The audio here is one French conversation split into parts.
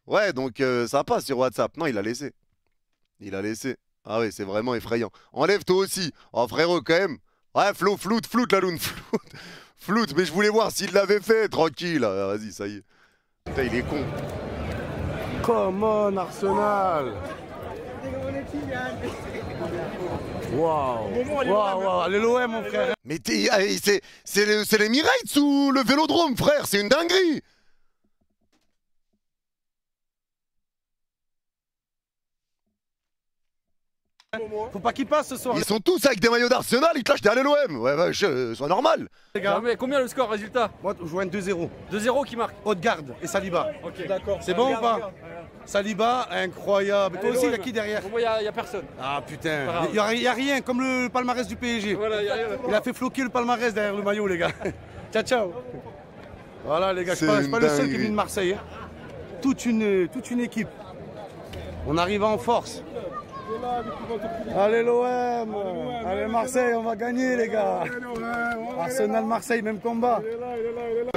Ouais, donc ça passe sur WhatsApp. Non, il a laissé. Il a laissé. Ah ouais, c'est vraiment effrayant. Enlève toi aussi. Oh frérot, quand même. Ouais, floute, la lune, floute. Floute, mais je voulais voir s'il l'avait fait, tranquille. Ah, vas-y, ça y est. Putain, il est con. Come on, Arsenal. Waouh. Waouh, allez l'OM, mon frère. Mais c'est l'Emirates ou le Vélodrome, frère, c'est une dinguerie. Faut pas qu'il passe ce soir. Ils sont tous avec des maillots d'Arsenal, ils te lâchent derrière l'OM. Ouais, c'est normal. Les gars. Non, mais combien le score, résultat? Moi, je joue un 2-0. 2-0 qui marque. Haute-Garde et Saliba. Ok. D'accord. C'est bon ou pas? Saliba, incroyable. Toi aussi, il y a qui derrière? Pour moi, il n'y a personne. Ah putain, grave. il y a rien, comme le palmarès du PSG. Voilà, y a rien. Il a fait floquer le palmarès derrière le maillot, les gars. Ciao, ciao. Voilà, les gars, je C'est suis pas le seul qui dingue. vient de Marseille. Hein. Toute une équipe. On arrive en force. Allez l'OM. Allez Marseille, on va gagner, les gars. Arsenal-Marseille, même combat.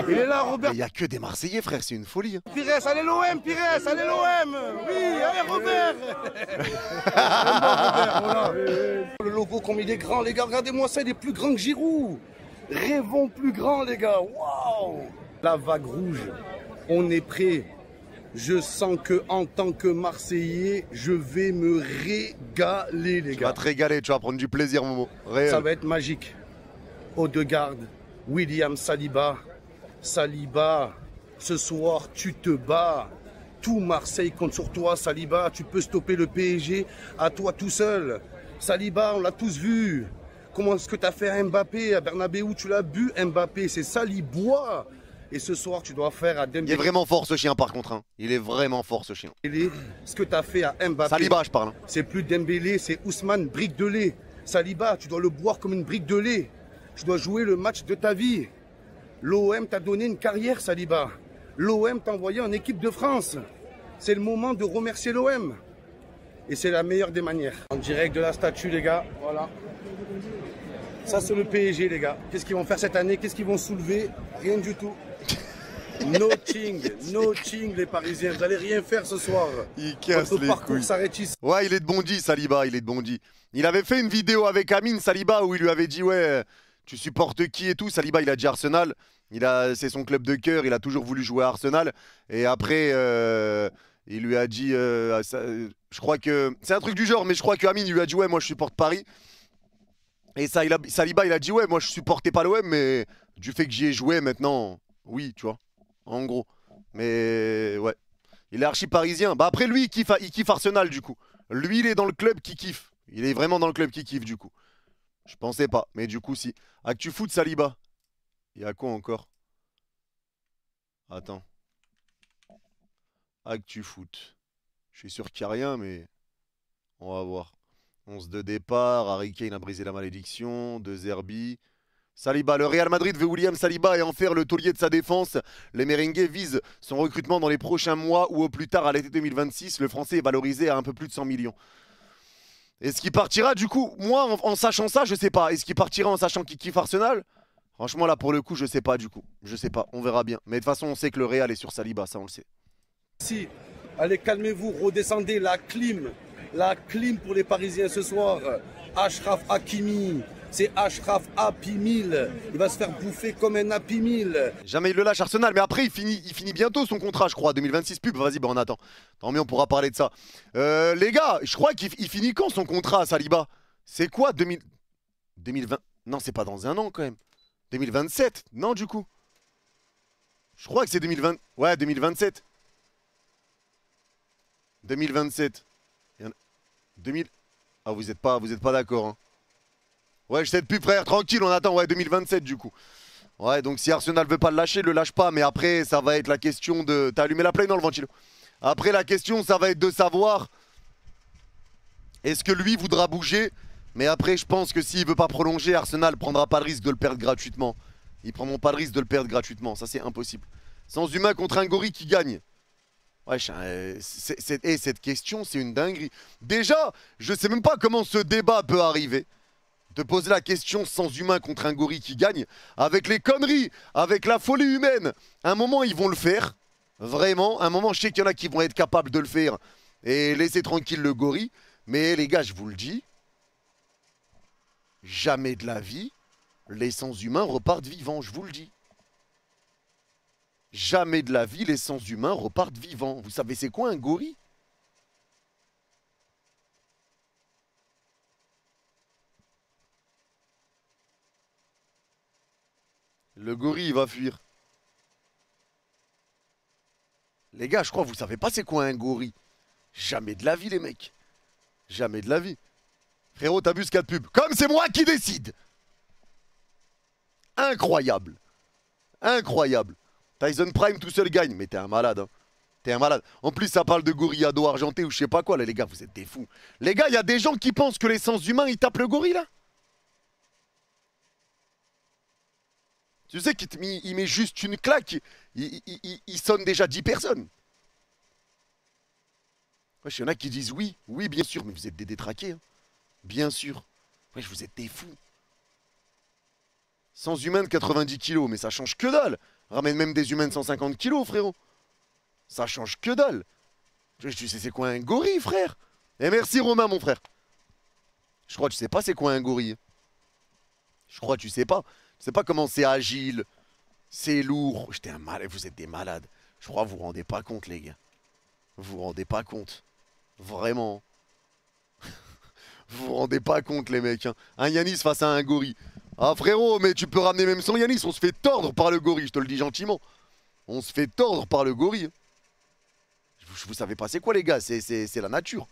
Il est là, Robert. Il n'y a que des Marseillais, frère, c'est une folie. Hein. Pires, allez l'OM, Pires, allez l'OM. Oui, allez Robert. Voilà. Le logo, comme il est grand, les gars, regardez-moi ça, il est plus grand que Giroud. Rêvons plus grand, les gars. Waouh. La vague rouge, on est prêt. Je sens que en tant que Marseillais, je vais me régaler, les Tu vas gars. te régaler, tu vas prendre du plaisir, Momo. Réel. Ça va être magique. Odegaard, William Saliba. Saliba, ce soir, tu te bats. Tout Marseille compte sur toi, Saliba. Tu peux stopper le PSG à toi tout seul. Saliba, on l'a tous vu. Comment est-ce que tu as fait à Mbappé, à Bernabeu, tu l'as bu, Mbappé, c'est Salibois. Et ce soir, tu dois faire à Il est Dembélé vraiment fort ce chien par contre. Hein. Il est vraiment fort ce chien. ce que tu as fait à Mbappé. Saliba, je parle. Hein. C'est plus Dembélé, c'est Ousmane, brique de lait. Saliba, tu dois le boire comme une brique de lait. Tu dois jouer le match de ta vie. L'OM t'a donné une carrière, Saliba. L'OM t'a envoyé en équipe de France. C'est le moment de remercier l'OM. Et c'est la meilleure des manières. En direct de la statue, les gars. Voilà. Ça, c'est le PSG, les gars. Qu'est-ce qu'ils vont faire cette année? Qu'est-ce qu'ils vont soulever? Rien du tout. Nothing, les Parisiens. Vous n'allez rien faire ce soir. Il casse Votre les parcours couilles. s'arrête ici. Ouais, il est de Bondy, Saliba, il est de Bondy. Il avait fait une vidéo avec Amine Saliba où il lui avait dit ouais, tu supportes qui et tout. Saliba, il a dit Arsenal. C'est son club de cœur, il a toujours voulu jouer à Arsenal. Et après, il lui a dit, je crois que c'est un truc du genre, mais je crois que Amine il lui a dit ouais, moi je supporte Paris. Et ça, Saliba, il a dit ouais, moi je supportais pas l'OM, mais du fait que j'y ai joué maintenant, oui, tu vois, en gros. Mais ouais, il est archi parisien. Bah après lui, il kiffe Arsenal du coup. Lui, il est dans le club qui kiffe. Il est vraiment dans le club qui kiffe du coup. Je pensais pas, mais du coup si. Actu foot Saliba. Il y a quoi encore? Attends. Actu foot. Je suis sûr qu'il n'y a rien, mais on va voir. 11 de départ, Harry Kane a brisé la malédiction, de Zerbi. Saliba, le Real Madrid veut William Saliba et en faire le taulier de sa défense. Les merengues visent son recrutement dans les prochains mois ou au plus tard à l'été 2026. Le français est valorisé à un peu plus de 100 millions. Est-ce qu'il partira du coup? Moi, en sachant ça, je sais pas. Est-ce qu'il partira en sachant qu'il kiffe Arsenal? Franchement, là, pour le coup, je sais pas du coup. Je sais pas, on verra bien. Mais de toute façon, on sait que le Real est sur Saliba, ça on le sait. Si, allez, calmez-vous, redescendez la clim. La clim pour les Parisiens ce soir. Achraf Hakimi, c'est Achraf Happy Meal. Il va se faire bouffer comme un Happy Meal. Jamais il le lâche Arsenal, mais après il finit bientôt son contrat, je crois, 2026 pub. Vas-y, bah on attend. Tant mieux, on pourra parler de ça. Les gars, je crois qu'il finit quand son contrat, Saliba? C'est quoi 2020? Non, c'est pas dans un an quand même. 2027? Non, du coup. Je crois que c'est 2020. Ouais, 2027. 2027. 2000. Ah, vous êtes pas d'accord. Hein. Ouais, je sais plus, frère, tranquille, on attend. Ouais, 2027 du coup. Ouais, donc si Arsenal veut pas le lâcher, le lâche pas. Mais après, ça va être la question de. T'as allumé la play dans le ventilo. Après, la question, ça va être de savoir. Est-ce que lui voudra bouger? Mais après, je pense que s'il veut pas prolonger, Arsenal prendra pas le risque de le perdre gratuitement. Ils prendront pas le risque de le perdre gratuitement. Ça, c'est impossible. Sans humain contre un gorille qui gagne. Ouais, cette question, c'est une dinguerie. Déjà, je sais même pas comment ce débat peut arriver. De poser la question sans humain contre un gorille qui gagne. Avec les conneries, avec la folie humaine. À un moment, ils vont le faire. Vraiment, à un moment, je sais qu'il y en a qui vont être capables de le faire et laisser tranquille le gorille. Mais les gars, je vous le dis, jamais de la vie, les sens humains repartent vivants, je vous le dis. Jamais de la vie, les sens humains repartent vivants. Vous savez c'est quoi un gorille? Le gorille, il va fuir. Les gars, je crois que vous savez pas c'est quoi un gorille. Jamais de la vie, les mecs. Jamais de la vie. Frérot, t'as vu ce cas de pub? Comme c'est moi qui décide. Incroyable. Incroyable. Tyson Prime tout seul gagne. Mais t'es un malade, hein. T'es un malade. En plus, ça parle de gorille à dos argenté ou je sais pas quoi, là, les gars, vous êtes des fous. Les gars, il y a des gens qui pensent que les sens humains, ils tapent le gorille, là. Tu sais qu'il met juste une claque, il sonne déjà 10 personnes. Wesh, il y en a qui disent oui, oui, bien sûr, mais vous êtes des détraqués, hein. Bien sûr. Wesh, vous êtes des fous. Sans humains de 90 kilos, mais ça change que dalle. Ramène même des humains de 150 kilos, frérot. Ça change que dalle. Tu sais c'est quoi un gorille, frère? Et merci Romain, mon frère. Je crois que tu sais pas c'est quoi un gorille. Je crois que tu sais pas. Tu sais pas comment c'est agile, c'est lourd. J'étais un malade, vous êtes des malades. Je crois que vous vous rendez pas compte, les gars. Vous vous rendez pas compte. Vraiment. Vous vous rendez pas compte, les mecs. Hein. Un Yanis face à un gorille. Ah, frérot, mais tu peux ramener même sans Yanis. On se fait tordre par le gorille, je te le dis gentiment. On se fait tordre par le gorille. Vous savez pas c'est quoi, les gars? C'est la nature.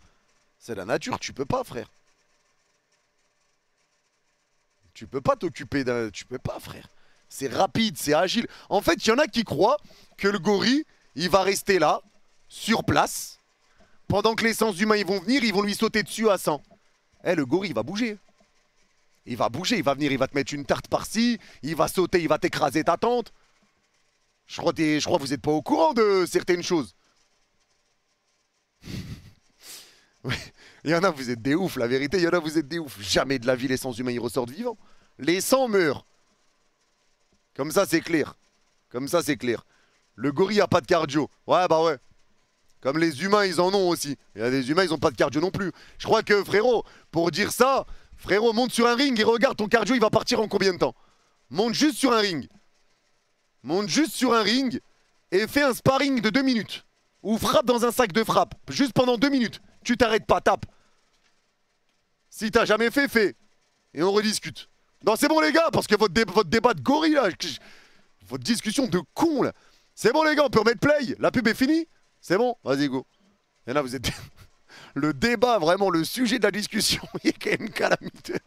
C'est la nature, tu peux pas, frère. Tu peux pas t'occuper d'un... Tu peux pas, frère. C'est rapide, c'est agile. En fait, il y en a qui croient que le gorille, il va rester là, sur place. Pendant que les sens humains, ils vont venir, ils vont lui sauter dessus à 100. Eh, le gorille, il va bouger. Il va bouger, il va venir, il va te mettre une tarte par-ci. Il va sauter, il va t'écraser ta tante. Je crois que vous êtes pas au courant de certaines choses. Oui. Il y en a, vous êtes des oufs, la vérité, il y en a, vous êtes des oufs. Jamais de la vie, les sens humains, ils ressortent vivants. Les sangs meurent. Comme ça, c'est clair. Comme ça, c'est clair. Le gorille a pas de cardio. Ouais, bah ouais. Comme les humains, ils en ont aussi. Il y a des humains, ils ont pas de cardio non plus. Je crois que, frérot, pour dire ça, frérot, monte sur un ring et regarde ton cardio, il va partir en combien de temps? Monte juste sur un ring. Monte juste sur un ring et fais un sparring de 2 minutes. Ou frappe dans un sac de frappe. Juste pendant 2 minutes. Tu t'arrêtes pas, tape. Si t'as jamais fait, fais. Et on rediscute. Non, c'est bon les gars, parce que votre débat de gorille là, votre discussion de con là. C'est bon les gars, on peut remettre play. La pub est finie. C'est bon, vas-y go. Et là vous êtes... Le débat, vraiment le sujet de la discussion, il est quand même calamiteux.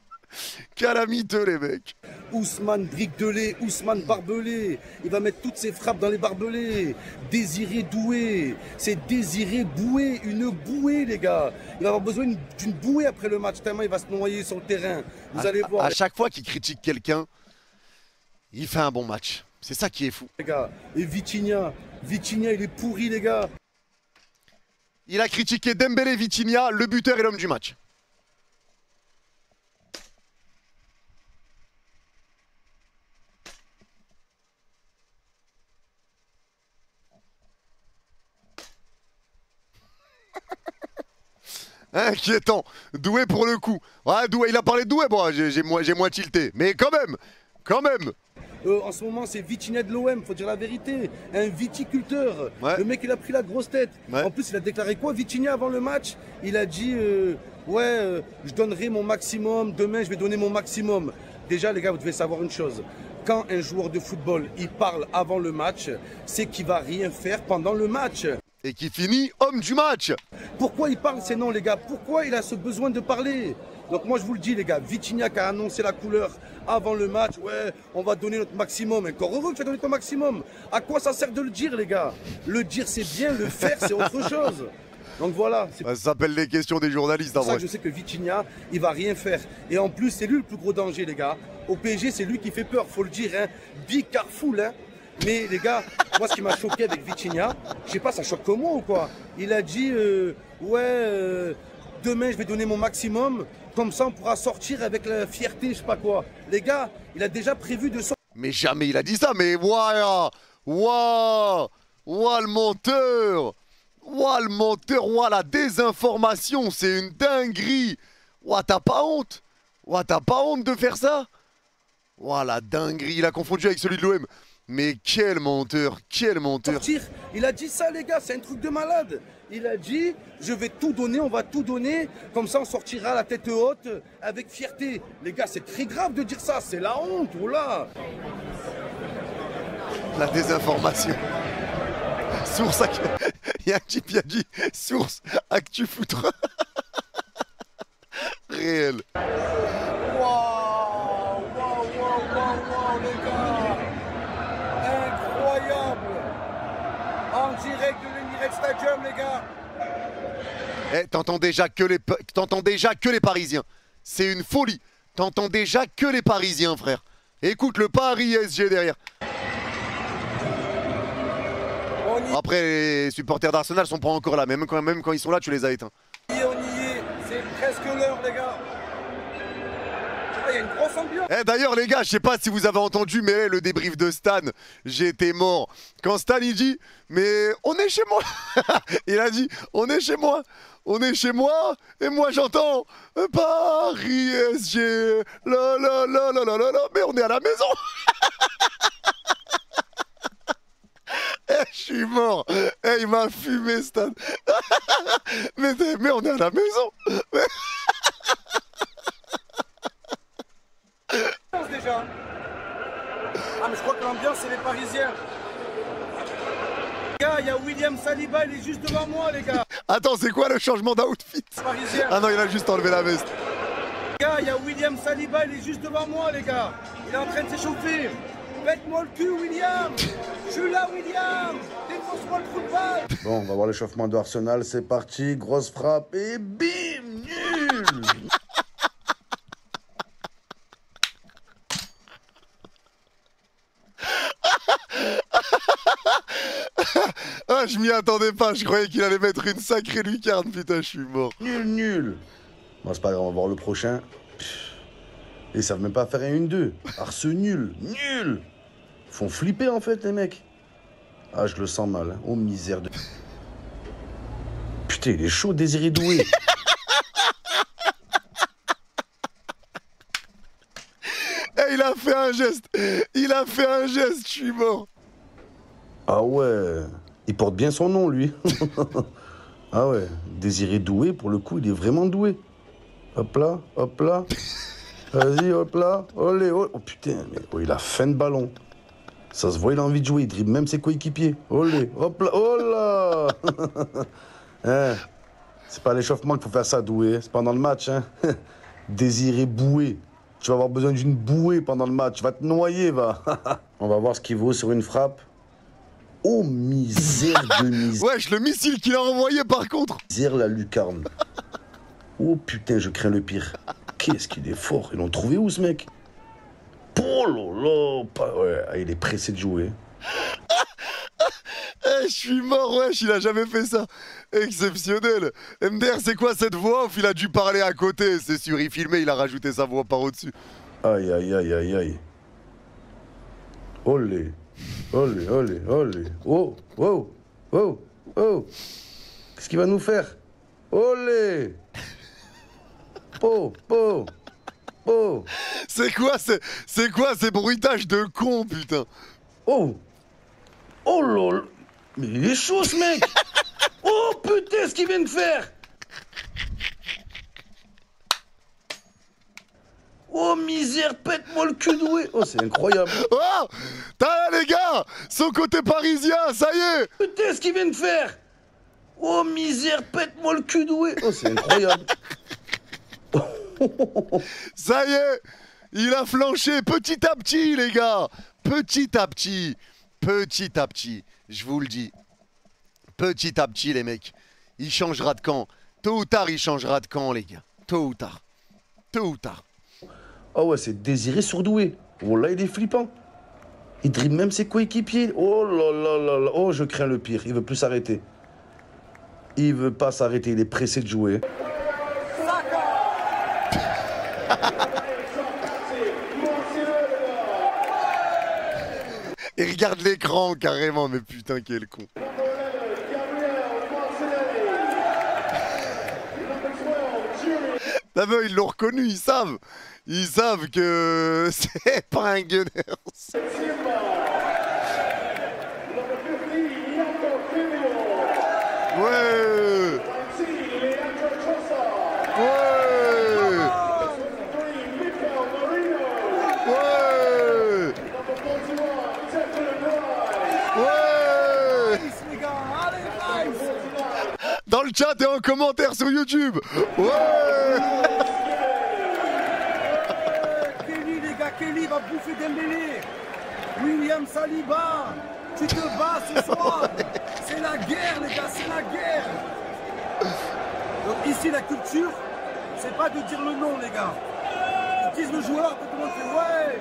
Calamiteux les mecs. Ousmane brique de lait, Ousmane barbelé. Il va mettre toutes ses frappes dans les barbelés. Désiré Doué. C'est Désiré Boué. Une bouée les gars. Il va avoir besoin d'une bouée après le match. Tellement il va se noyer sur le terrain. Vous allez voir. À chaque fois qu'il critique quelqu'un, il fait un bon match. C'est ça qui est fou. Les gars. Et Vitinha. Vitinha il est pourri les gars. Il a critiqué Dembélé, Vitinha, le buteur et l'homme du match. Inquiétant. Doué pour le coup. Ouais, Doué, il a parlé de Doué, bon, j'ai moins tilté. Mais quand même, quand même. En ce moment, c'est Vitinha de l'OM, faut dire la vérité. Un viticulteur. Ouais. Le mec, il a pris la grosse tête. Ouais. En plus, il a déclaré quoi, Vitinha, avant le match? Il a dit je donnerai mon maximum. Demain, je vais donner mon maximum. Déjà, les gars, vous devez savoir une chose. Quand un joueur de football, il parle avant le match, c'est qu'il va rien faire pendant le match. Et qui finit homme du match. Pourquoi il parle ces noms, les gars? Pourquoi il a ce besoin de parler? Donc moi je vous le dis les gars, Vitinha qui a annoncé la couleur avant le match, ouais, on va donner notre maximum. Encore heureux que tu as donné ton maximum. À quoi ça sert de le dire les gars? Le dire c'est bien, le faire c'est autre chose. Donc voilà. Ça s'appelle les questions des journalistes en C'est pour ça vrai. que je sais que Vitinha, il va rien faire. Et en plus c'est lui le plus gros danger les gars. Au PSG c'est lui qui fait peur, faut le dire, hein. Big Carrefour, hein. Mais les gars, moi ce qui m'a choqué avec Vitinha, je sais pas, ça choque que moi ou quoi? Il a dit demain je vais donner mon maximum, comme ça on pourra sortir avec la fierté, je sais pas quoi. Les gars, il a déjà prévu de sortir. Mais jamais il a dit ça, mais waouh. Waouh. Ouah le menteur. Ouah le menteur. Ouah la désinformation. C'est une dinguerie. Ouah t'as pas honte. Ouah t'as pas honte de faire ça. Ouah la dinguerie. Il a confondu avec celui de l'OM. Mais quel menteur. Quel menteur. Sortir. Il a dit ça les gars, c'est un truc de malade. Il a dit, je vais tout donner, on va tout donner. Comme ça on sortira la tête haute avec fierté. Les gars, c'est très grave de dire ça. C'est la honte. Oula. La désinformation. Source, il y a un type qui a dit source, actu foutre. Réel. Waouh, les gars. Incroyable. En direct de l'Emirates Stadium, les gars. Eh, t'entends déjà que les Parisiens. C'est une folie. T'entends déjà que les Parisiens, frère. Écoute le Paris SG derrière. Après, les supporters d'Arsenal sont pas encore là. Même quand ils sont là, tu les as éteints. On y est. C'est presque l'heure, les gars. Il y a une grosse ambiance. Eh, d'ailleurs, les gars, je sais pas si vous avez entendu, mais le débrief de Stan, j'étais mort. Quand Stan, il dit, mais on est chez moi. Il a dit, on est chez moi. On est chez moi. Et moi, j'entends Paris SG. La la la la la la la. Mais on est à la maison. Je suis mort. Il m'a fumé, Stan. mais on est à la maison. Déjà. Ah mais je crois que l'ambiance c'est les Parisiens. Les gars, il y a William Saliba, il est juste devant moi les gars. Attends, c'est quoi le changement d'outfit? Parisien. Ah non, il a juste enlevé la veste. Les gars, il y a William Saliba, il est juste devant moi les gars. Il est en train de s'échauffer. Faites-moi le cul William. Je suis là William. Défonce-moi le trou de balle. Bon, on va voir l'échauffement de Arsenal, c'est parti, grosse frappe et bim, nul. Ah, je m'y attendais pas, je croyais qu'il allait mettre une sacrée lucarne, putain, je suis mort. Nul, nul. Bon, c'est pas grave, on va voir le prochain. Ils savent même pas faire un 1-2. Arce nul, nul. Ils font flipper en fait les mecs. Ah, je le sens mal. Hein. Oh misère de... Putain, il est chaud, Désiré Doué. Eh, il a fait un geste. Il a fait un geste, je suis mort. Ah ouais, il porte bien son nom lui. Ah ouais, Désiré Doué, pour le coup, il est vraiment doué. Hop là, hop là. Vas-y, hop là. Olé, oh, oh putain, mais oh, il a faim de ballon. Ça se voit, il a envie de jouer, il dribble même ses coéquipiers. Olé, hop là, oh là. Hein, c'est pas à l'échauffement qu'il faut faire ça, Doué. C'est pendant le match, hein. Désiré Boué. Tu vas avoir besoin d'une bouée pendant le match. Va te noyer, va. On va voir ce qu'il vaut sur une frappe. Oh, misère de misère. Wesh, le missile qu'il a envoyé par contre. Misère la lucarne. Oh putain, je crains le pire. Qu'est-ce qu'il est fort. Ils l'ont trouvé où ce mec? Oh là là. Ouais, il est pressé de jouer. Eh, je suis mort, wesh, il a jamais fait ça. Exceptionnel. MDR, c'est quoi cette voix off? Il a dû parler à côté, c'est sûr. Il filmait, il a rajouté sa voix par au-dessus. Aïe, aïe, aïe, aïe, aïe. Olé. Olé, olé, olé. Oh, oh, oh, oh. Qu'est-ce qu'il va nous faire? Olé. Po, po, po. C'est quoi ces bruitages de con, putain? Oh. Oh lol. Mais il est chaud ce mec. Oh putain, ce qu'il vient de faire. Oh misère, pète-moi le cul doué. Oh c'est incroyable. Oh, t'as là les gars, son côté parisien, ça y est. Putain, ce qu'il vient de faire. Oh misère, pète-moi le cul doué. Oh c'est incroyable. Ça y est, il a flanché petit à petit les gars. Petit à petit, petit à petit, je vous le dis. Petit à petit les mecs, il changera de camp. Tôt ou tard, il changera de camp les gars. Tôt ou tard. Tôt ou tard. Ah ouais, c'est Désiré surdoué. Oh là, il est flippant. Il dribble même ses coéquipiers. Oh là là là là. Oh, je crains le pire. Il veut plus s'arrêter. Il veut pas s'arrêter. Il est pressé de jouer. Et regarde l'écran carrément, mais putain quel con. D'abord ils l'ont reconnu, ils savent. Ils savent que c'est pas un Gunners. Ouais. Ouais. Ouais. Ouais. Dans le chat et en commentaire sur YouTube. Ouais. Kelly, les gars, Kelly va bouffer Dembélé. William Saliba, tu te bats ce soir. C'est la guerre, les gars, c'est la guerre. Donc ici, la culture, c'est pas de dire le nom, les gars. Ils disent le joueur, tout le monde fait ouais.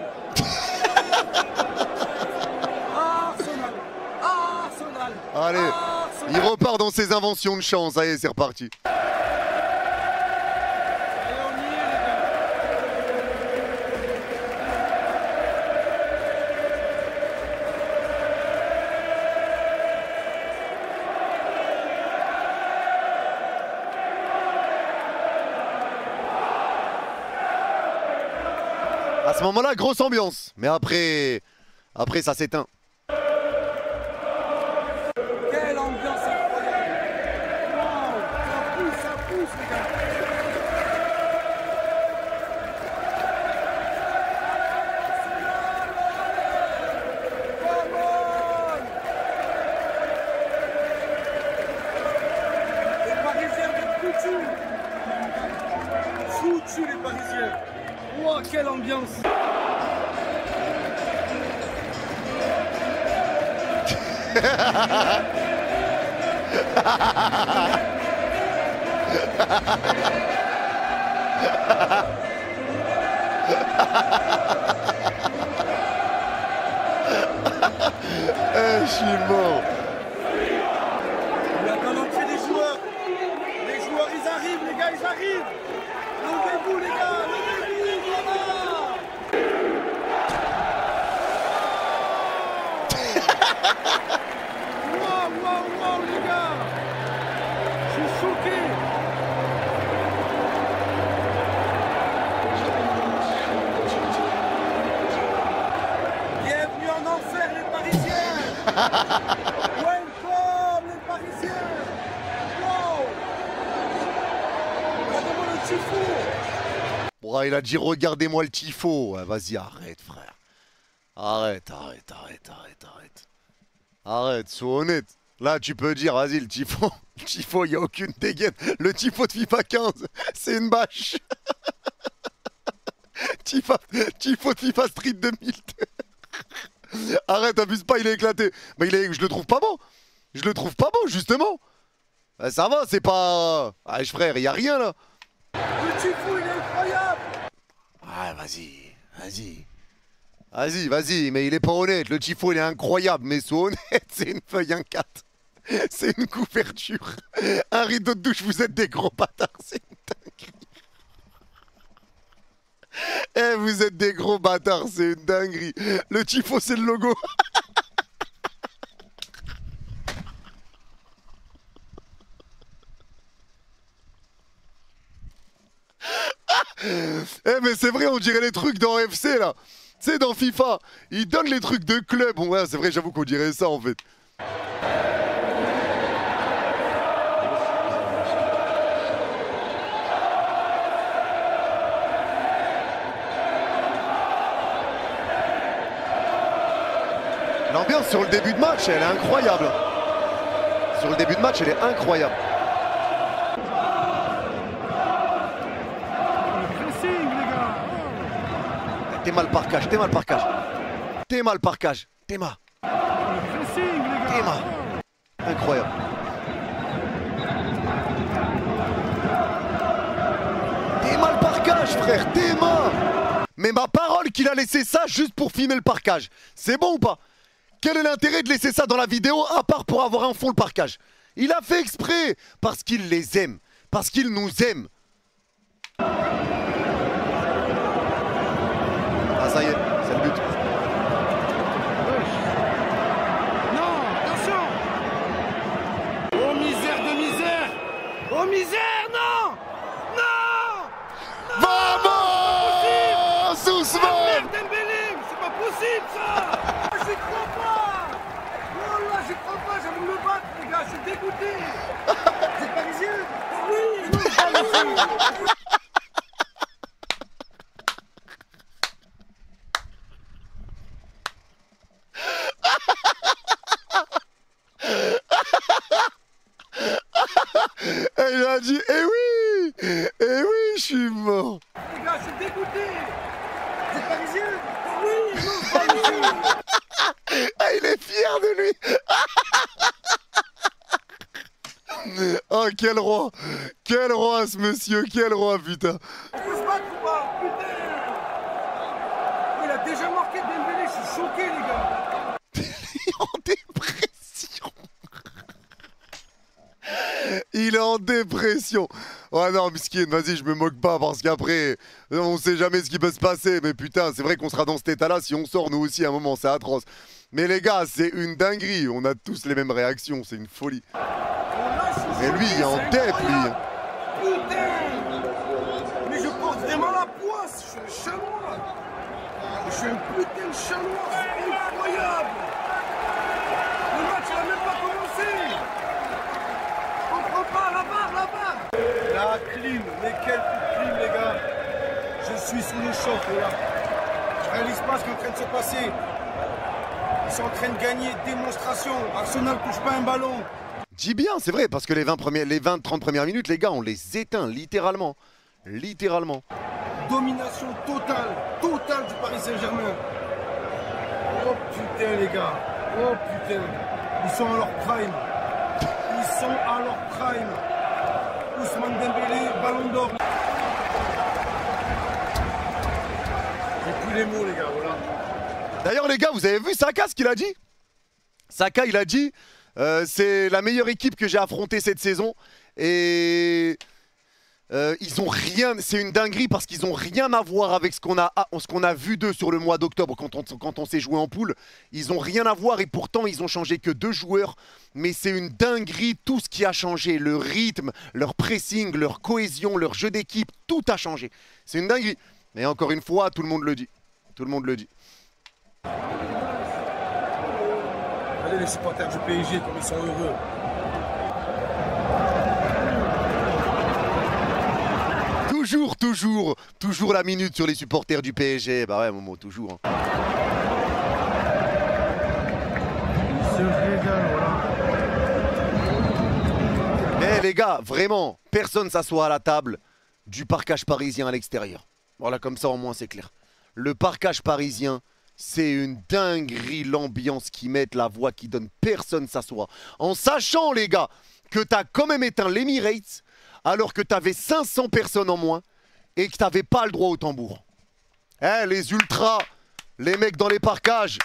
Arsenal, Arsenal. Allez, Arsenal. il repart dans ses inventions de chant. Ça y est, c'est reparti. À ce moment-là, grosse ambiance. Mais après ça s'éteint. Quelle ambiance incroyable. Wow, ça pousse, les gars. Come on. Les Parisiens vont foutus les Parisiens. Wow, quelle ambiance. Je suis mort. Il y a qu'un entier des joueurs. Les joueurs, ils arrivent, les gars, ils arrivent. Levez-vous, les gars, levez-vous, voilà. Wow, les gars. Je suis choqué. Bienvenue en enfer, les Parisiens. Welcome, les Parisiens. Wow. Regardez-moi le tifo. Bon, il a dit regardez-moi le tifo. Ouais, vas-y, arrête, frère. Arrête. Arrête, sois honnête. Là, tu peux dire, vas-y, le tifo, il n'y a aucune dégaine. Le tifo de FIFA 15, c'est une bâche. Tifo de FIFA Street 2000. Arrête, abuse pas, il est éclaté. Mais je le trouve pas bon. Je le trouve pas bon, justement. Bah, ça va, c'est pas... Ah, frère, il n'y a rien, là. Le tifo, il est incroyable. Ah, vas-y, mais il est pas honnête. Le tifo, il est incroyable, mais sois honnête, c'est une feuille 1-4. C'est une couverture. Un rideau de douche, vous êtes des gros bâtards, c'est une dinguerie. Eh, vous êtes des gros bâtards, c'est une dinguerie. Le tifo, c'est le logo. Eh, mais c'est vrai, on dirait les trucs dans FC, là. Tu sais, dans FIFA, ils donnent les trucs de club. Bon, ouais, c'est vrai, j'avoue qu'on dirait ça, en fait. L'ambiance sur le début de match, elle est incroyable. Sur le début de match, elle est incroyable. T'es mal parquage. Théma. Incroyable. Théma le parquage, frère, Théma. Mais ma parole qu'il a laissé ça juste pour filmer le parquage. C'est bon ou pas? Quel est l'intérêt de laisser ça dans la vidéo à part pour avoir un fond le parquage? Il a fait exprès parce qu'il les aime, parce qu'il nous aime. Ah ça y est, c'est le but. Oh misère, non! Non! Vamos, Ousmane! Merde, Dembélé, c'est pas possible ça! J'y crois pas! Oh là, j'y crois pas, j'ai envie de me battre, les gars, je suis dégoûté! Vous êtes parisien? Oui, non, je suis parisien! Et il a dit, eh oui, je suis mort. Les gars, je suis dégoûté! Vous êtes parisien? Oui, non, je suis parisien! Ah, il est fier de lui. Oh, quel roi ce monsieur, quel roi, putain. On peut se battre ou pas? Putain! Il a déjà marqué Dembélé, je suis choqué, les gars! En dépression. Il est en dépression. Ouais non, miskin, vas-y, je me moque pas parce qu'après, on sait jamais ce qui peut se passer. Mais putain, c'est vrai qu'on sera dans cet état-là si on sort nous aussi à un moment, c'est atroce. Mais les gars, c'est une dinguerie. On a tous les mêmes réactions, c'est une folie. Et lui, il est en dep, lui. Putain! Mais je porte vraiment la poisse, je suis un chanois! Je suis un putain de chanois, c'est incroyable! Le match il a même pas commencé! Je comprends pas, la barre! La clim, mais quel coup de clim, les gars! Je suis sous le choc, là. Je réalise pas ce qui est en train de se passer. Ils sont en train de gagner, démonstration. Arsenal touche pas un ballon. Dis bien, c'est vrai, parce que les 20-30 premières minutes, les gars, on les éteint, littéralement. Littéralement. Domination totale du Paris Saint-Germain. Oh putain les gars, oh putain, ils sont à leur prime. Ousmane Dembélé, Ballon d'Or. J'ai plus les mots les gars, voilà. D'ailleurs les gars, vous avez vu Saka ce qu'il a dit? Saka il a dit c'est la meilleure équipe que j'ai affrontée cette saison et ils ont rien, c'est une dinguerie parce qu'ils ont rien à voir avec ce qu'on a vu d'eux sur le mois d'octobre quand on s'est joué en poule. Ils ont rien à voir et pourtant ils ont changé que 2 joueurs, mais c'est une dinguerie tout ce qui a changé, le rythme, leur pressing, leur cohésion, leur jeu d'équipe, tout a changé. C'est une dinguerie. Mais encore une fois, tout le monde le dit. Tout le monde le dit. Regardez les supporters du PSG comme ils sont heureux. Toujours la minute sur les supporters du PSG. Bah ouais, Momo, toujours. Hein. Ils se régalent, voilà. Mais les gars, vraiment, personne s'assoit à la table du parquage parisien à l'extérieur. Voilà, comme ça au moins c'est clair. Le parquage parisien, c'est une dinguerie l'ambiance qu'ils mettent, la voix qu'ils donnent. Personne s'assoit. En sachant, les gars, que t'as quand même éteint l'Emirates alors que t'avais 500 personnes en moins et que t'avais pas le droit au tambour. Eh, les ultras, les mecs dans les parcages,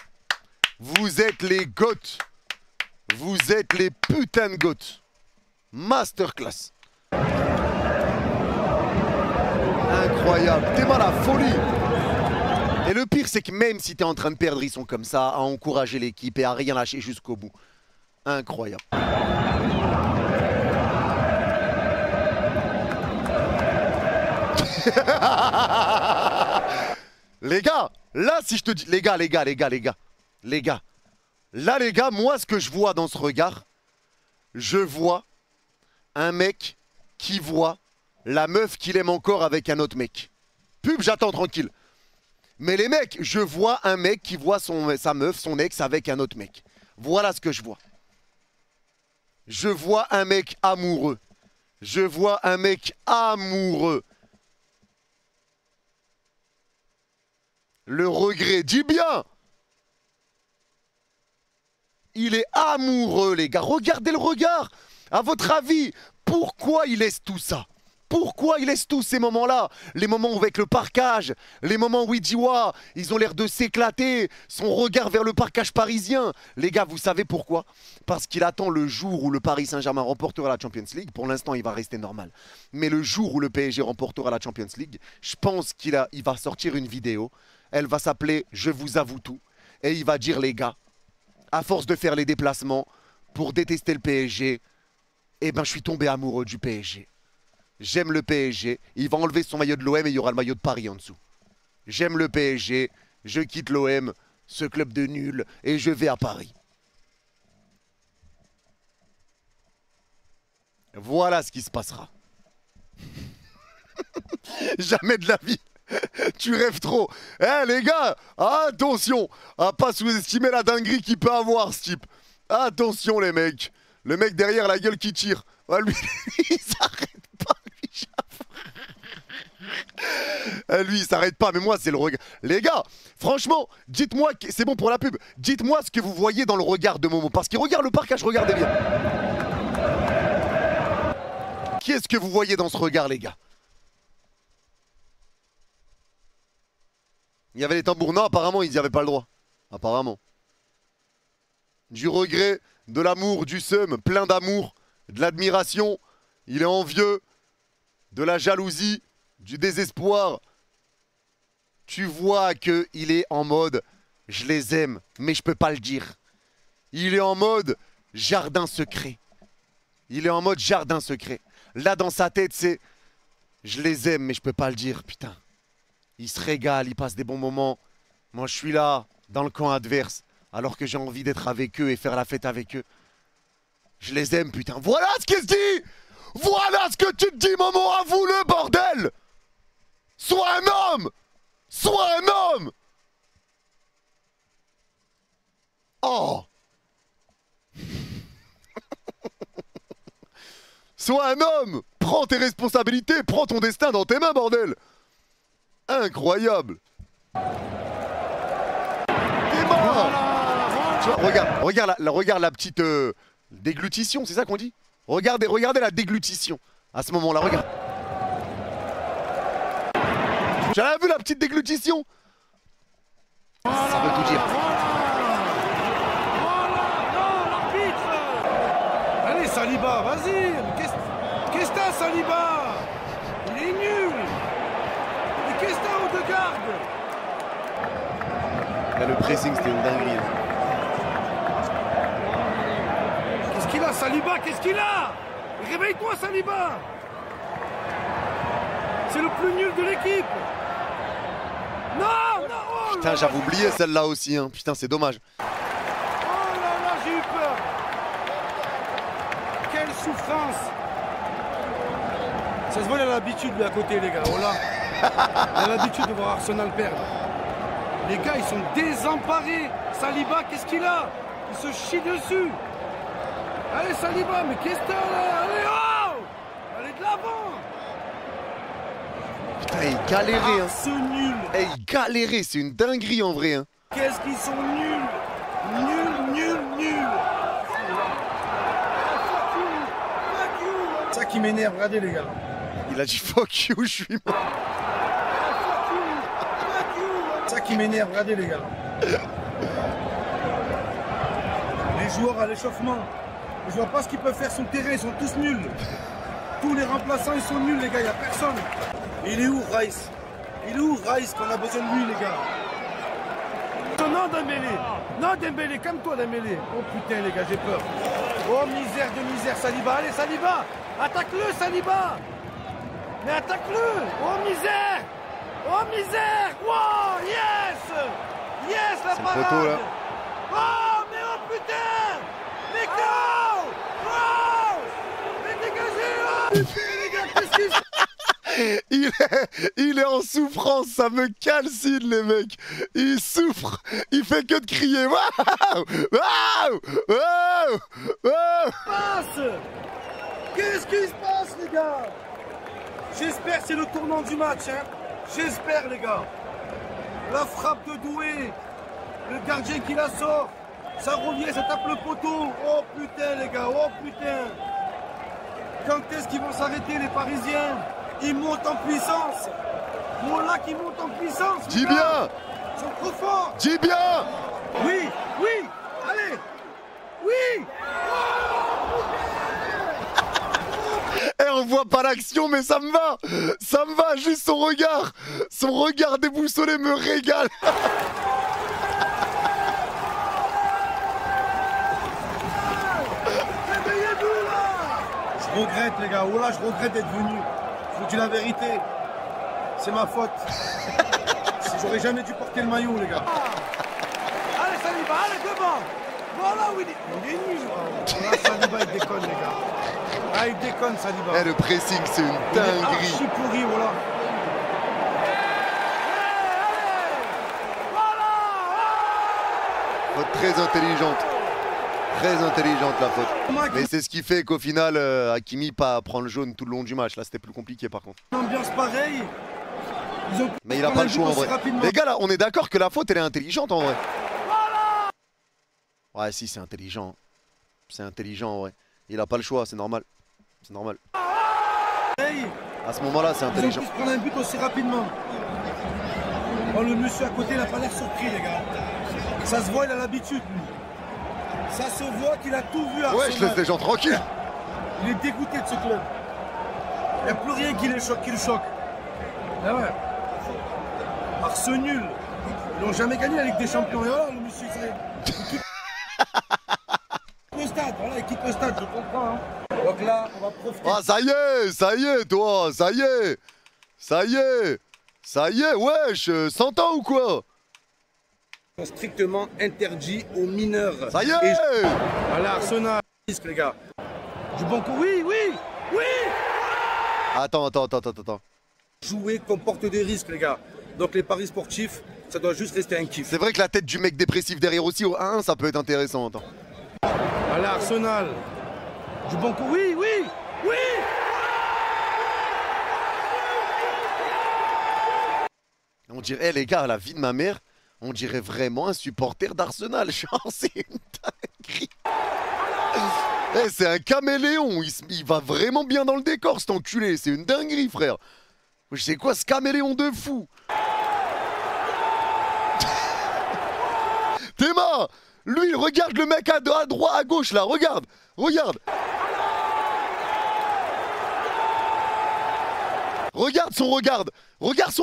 vous êtes les goths. Vous êtes les putains de goths. Masterclass. Incroyable. T'es mal à folie. Et le pire, c'est que même si t'es en train de perdre, ils sont comme ça, à encourager l'équipe et à rien lâcher jusqu'au bout. Incroyable. Les gars, là, si je te dis... Les gars. Là, les gars, moi, ce que je vois dans ce regard, je vois un mec qui voit la meuf qu'il aime encore avec un autre mec. Pub, j'attends tranquille. Mais les mecs, je vois un mec qui voit sa meuf, son ex avec un autre mec. Voilà ce que je vois. Je vois un mec amoureux. Je vois un mec amoureux. Le regret, dis bien. Il est amoureux, les gars. Regardez le regard. À votre avis, pourquoi il laisse tout ça? Pourquoi il laisse tous ces moments-là? Les moments avec le parquage, les moments où il dit ouah, ils ont l'air de s'éclater, son regard vers le parquage parisien. Les gars, vous savez pourquoi? Parce qu'il attend le jour où le Paris Saint-Germain remportera la Champions League. Pour l'instant, il va rester normal. Mais le jour où le PSG remportera la Champions League, je pense qu'il va sortir une vidéo. Elle va s'appeler « Je vous avoue tout ». Et il va dire les gars, à force de faire les déplacements pour détester le PSG, eh ben je suis tombé amoureux du PSG. J'aime le PSG. Il va enlever son maillot de l'OM et il y aura le maillot de Paris en dessous. J'aime le PSG. Je quitte l'OM, ce club de nuls, et je vais à Paris. Voilà ce qui se passera. Jamais de la vie. Tu rêves trop. Eh les gars, attention à pas sous-estimer la dinguerie qu'il peut avoir ce type. Attention les mecs. Le mec derrière la gueule qui tire. Ah, lui, il s'arrête pas, lui. Lui, il s'arrête pas, mais moi, c'est le regard. Les gars, franchement, dites-moi, c'est bon pour la pub. Dites-moi ce que vous voyez dans le regard de Momo. Parce qu'il regarde le parcage, regardez bien. Qu'est-ce que vous voyez dans ce regard, les gars? Il y avait les tambours. Non, apparemment, ils n'y avaient pas le droit. Apparemment. Du regret, de l'amour, du seum, plein d'amour, de l'admiration. Il est envieux, de la jalousie, du désespoir. Tu vois qu'il est en mode « je les aime, mais je peux pas le dire ». Il est en mode « jardin secret ». Il est en mode « jardin secret ». Là, dans sa tête, c'est « je les aime, mais je peux pas le dire, putain ». Il se régale, il passe des bons moments. Moi, je suis là, dans le camp adverse, alors que j'ai envie d'être avec eux et faire la fête avec eux. Je les aime, putain. Voilà ce qu'il se dit! Voilà ce que tu te dis, Momo, avoue-le, bordel! Sois un homme! Sois un homme! Oh! Sois un homme! Prends tes responsabilités, prends ton destin dans tes mains, bordel! Incroyable! T'es mort! Tu vois, regarde la petite déglutition, c'est ça qu'on dit? Regardez la déglutition à ce moment-là, regarde. J'avais vu la petite déglutition? Ça veut tout dire. Allez, Saliba, vas-y. Qu'est-ce que t'as, Saliba? Il est nul. Mais qu'est-ce que t'as, Odegaard? Là, le pressing, c'était une dinguerie. Qu'est-ce qu'il a, Saliba? Qu'est-ce qu'il a? Réveille-toi, Saliba. C'est le plus nul de l'équipe. Non, non, oh. Putain, j'avais oublié celle-là aussi, hein. Putain, c'est dommage. Oh là là, j'ai eu peur. Quelle souffrance. Ça se voit, il a l'habitude, lui, à côté, les gars. Oh là. Il a l'habitude de voir Arsenal perdre. Les gars, ils sont désemparés. Saliba, qu'est-ce qu'il a? Il se chie dessus. Allez, Saliba, mais qu'est-ce que t'as là? Allez, oh! Allez de l'avant. Putain, il galérait, hein. Ce nul. Eh, il galérait, c'est une dinguerie en vrai, hein. Qu'est-ce qu'ils sont nuls. Nuls. C'est ça qui m'énerve, regardez les gars. Il a dit fuck you, je suis mort. C'est ça qui m'énerve, regardez les gars. Les joueurs à l'échauffement, je vois pas ce qu'ils peuvent faire sur le terrain, ils sont tous nuls. Tous les remplaçants, ils sont nuls les gars, il n'y a personne. Il est où Rice? Il est où Rice qu'on a besoin de lui les gars? Non Dembélé. Non Dembélé, calme-toi Dembélé. Oh putain les gars, j'ai peur. Oh misère de misère, Saliba. Allez Saliba, attaque-le Saliba. Mais attaque-le. Oh misère. Oh misère. Wow, yes. Yes la parade. Photo, là. Oh mais oh putain. Mais go. Wow. Mais dégagez. Oh putain les gars, qu'est-ce qui se... Il est en souffrance, ça me calcine les mecs. Il souffre, il fait que de crier. Waouh, waouh, waouh, waouh. Qu'est-ce qui se passe les gars? J'espère que c'est le tournant du match, hein. J'espère les gars. La frappe de Doué, le gardien qui la sort, ça revient, ça tape le poteau. Oh putain les gars, oh putain. Quand est-ce qu'ils vont s'arrêter les Parisiens? Ils montent en puissance. Voilà qui monte en puissance. Dis bien. Ils sont trop forts. Dis bien. Oui, oui, allez. Oui. Eh, on voit pas l'action, mais ça me va. Ça me va, juste son regard déboussolé me régale. Réveillez-vous là. Je regrette, les gars. Oh là, je regrette d'être venu. Je vous dis la vérité. C'est ma faute. J'aurais jamais dû porter le maillot, les gars. Allez, Saliba, allez, devant. Voilà où il est. Il est nul. Là, Saliba, il déconne, les gars. Ah, il déconne, Saliba. Eh, le pressing, c'est une Il est dinguerie. archi pourri, voilà. Faute très intelligente. Très intelligente la faute. Mais c'est ce qui fait qu'au final, Hakimi pas prend le jaune tout le long du match. Là, c'était plus compliqué par contre. Une ambiance pareille. Mais il a pas le choix en vrai. Les gars, là, on est d'accord que la faute, elle est intelligente en vrai. Ouais, si, c'est intelligent. C'est intelligent en vrai. Il a pas le choix, c'est normal. C'est normal. À ce moment-là, c'est Ils ont intelligent. pu se prendre un but aussi rapidement. Oh, le monsieur à côté, il n'a pas l'air surpris, les gars. Ça se voit, il a l'habitude, lui. Ça se voit qu'il a tout vu à Ouais, je laisse les gens tranquilles. Il est dégoûté de ce club. Il n'y a plus rien qui le choque. Ah ouais. Arce nul. Ils n'ont jamais gagné la Ligue des Champions. Et voilà, le monsieur, il quitte le stade. Voilà, il quitte le stade, je comprends. Hein. Donc là, on va profiter. Ah, ça y est, toi, ça y est. Ça y est, wesh, 100 ans ou quoi? Strictement interdit aux mineurs. Ça y est. Voilà, Arsenal, risque, les gars. Du bon coup, oui. Attends. Jouer comporte des risques, les gars. Donc les paris sportifs, ça doit juste rester un kiff. C'est vrai que la tête du mec dépressif derrière aussi au 1-1, ça peut être intéressant. Attends. Voilà, Arsenal. Du bon coup, oui. On dirait, les gars, la vie de ma mère, on dirait vraiment un supporter d'Arsenal. Genre, c'est une dinguerie. C'est un caméléon. Il va vraiment bien dans le décor, cet enculé. C'est une dinguerie, frère. Je sais quoi, ce caméléon de fou. Théma, lui, regarde le mec à droite, à gauche, là. Regarde. Regarde son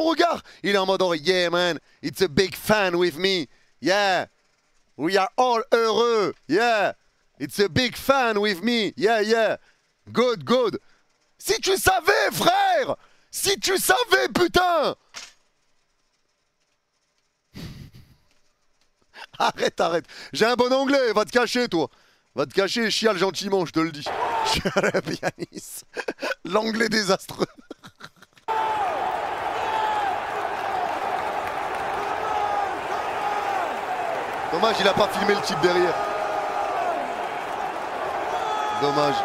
regard. Il est en mode, oh yeah man, it's a big fan with me. Yeah, we are all heureux. Yeah, it's a big fan with me. Yeah. Good. Si tu savais, frère. Si tu savais, putain. Arrête. J'ai un bon anglais, va te cacher, toi. Va te cacher et chiale gentiment, je te le dis. Chiale pianiste. L'anglais désastreux. Dommage, il a pas filmé le type derrière. Dommage.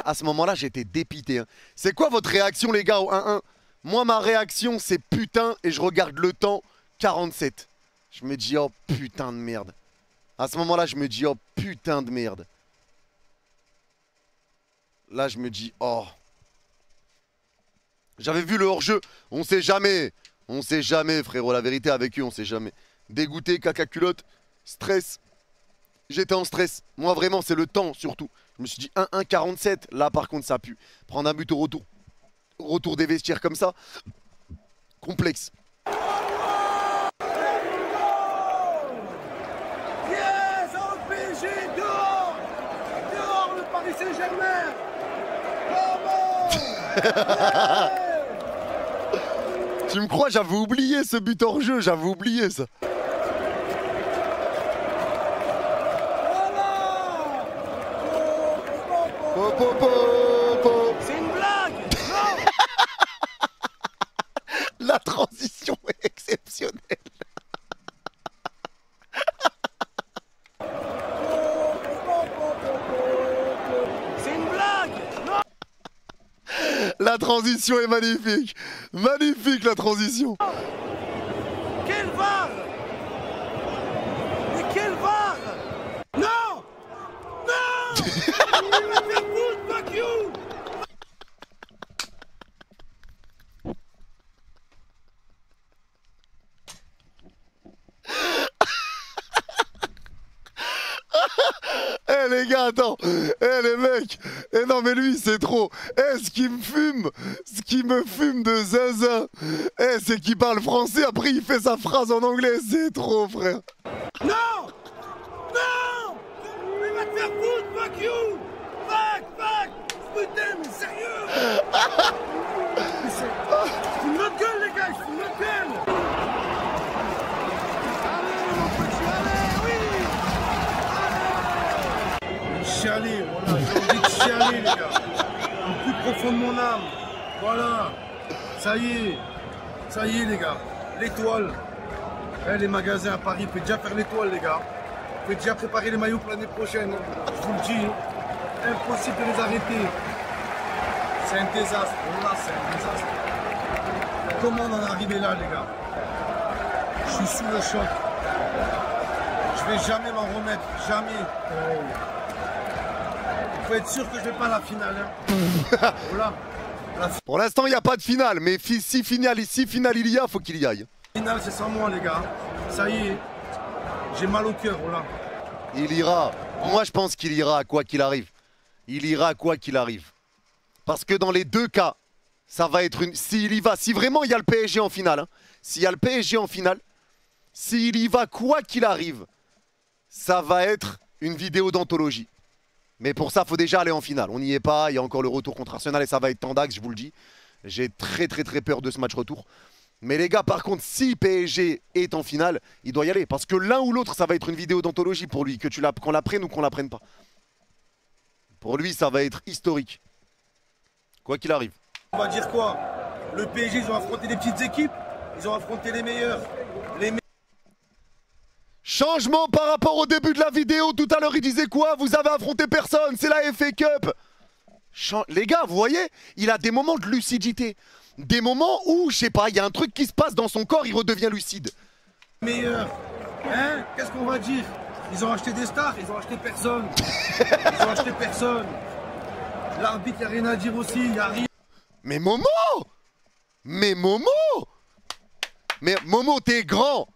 À ce moment-là, j'étais dépité. Hein. C'est quoi votre réaction, les gars, au 1-1? Moi, ma réaction, c'est putain, et je regarde le temps, 47. Je me dis, oh putain de merde. À ce moment-là, je me dis, oh putain de merde. Là, je me dis, oh. J'avais vu le hors-jeu. On sait jamais, frérot. La vérité, avec eux, on sait jamais. Dégoûté, caca culotte, stress. J'étais en stress. Moi, vraiment, c'est le temps, surtout. Je me suis dit 1-1, 47. Là, par contre, ça pue. Prendre un but au retour. Retour des vestiaires comme ça. Complexe. Yes, au PSG, dehors le Paris Saint-Germain. Comment? Tu me crois, j'avais oublié ce but hors jeu. J'avais oublié ça. C'est une blague. Non. La transition est exceptionnelle. C'est une blague. Non. La transition est magnifique. Magnifique la transition. Quel VAR. Mais quel VAR. Non. Fuck you. Eh les gars, attends. Eh les mecs. Eh non mais lui c'est trop. Eh ce qui me fume de zinzin. Eh c'est qu'il parle français, après il fait sa phrase en anglais. C'est trop frère. Non. Il va te faire foutre. Fuck you. Fuck. aller, les gars. Au plus profond de mon âme. Voilà. Ça y est, les gars. L'étoile. Eh, les magasins à Paris, vous pouvez déjà faire l'étoile, les gars. Vous pouvez déjà préparer les maillots pour l'année prochaine. Je vous le dis. Impossible de les arrêter. C'est un désastre. Voilà, c'est un désastre. Comment on en est arrivé là, les gars? Je suis sous le choc. Je vais jamais m'en remettre. Jamais. Il faut être sûr que je vais pas à la finale. Hein. Voilà. Pour l'instant, il n'y a pas de finale, mais si finale il y a, faut qu'il y aille. La finale, c'est sans moi, les gars. Ça y est. J'ai mal au cœur, voilà. Il ira. Moi, je pense qu'il ira quoi qu'il arrive. Il ira quoi qu'il arrive. Parce que dans les deux cas, ça va être une... S'il y va, si vraiment il y a le PSG en finale, hein, s'il y a le PSG en finale, s'il y va quoi qu'il arrive, ça va être une vidéo d'anthologie. Mais pour ça, il faut déjà aller en finale. On n'y est pas, il y a encore le retour contre Arsenal et ça va être tendax, je vous le dis. J'ai très peur de ce match retour. Mais les gars, par contre, si PSG est en finale, il doit y aller. Parce que l'un ou l'autre, ça va être une vidéo d'anthologie pour lui, qu'on la prenne ou qu'on la prenne pas. Pour lui, ça va être historique. Quoi qu'il arrive. On va dire quoi? Le PSG, ils ont affronté des petites équipes. Ils ont affronté les meilleurs. Changement par rapport au début de la vidéo. Tout à l'heure, il disait quoi? Vous avez affronté personne, c'est la FA Cup. Les gars, vous voyez, il a des moments de lucidité. Des moments où, je sais pas, il y a un truc qui se passe dans son corps, il redevient lucide. Meilleurs. Hein? Qu'est-ce qu'on va dire? Ils ont acheté des stars, ils ont acheté personne. Ils ont acheté personne. L'arbitre, il n'y a rien à dire aussi, il n'y a rien. Mais Momo! Mais Momo! Mais Momo, t'es grand!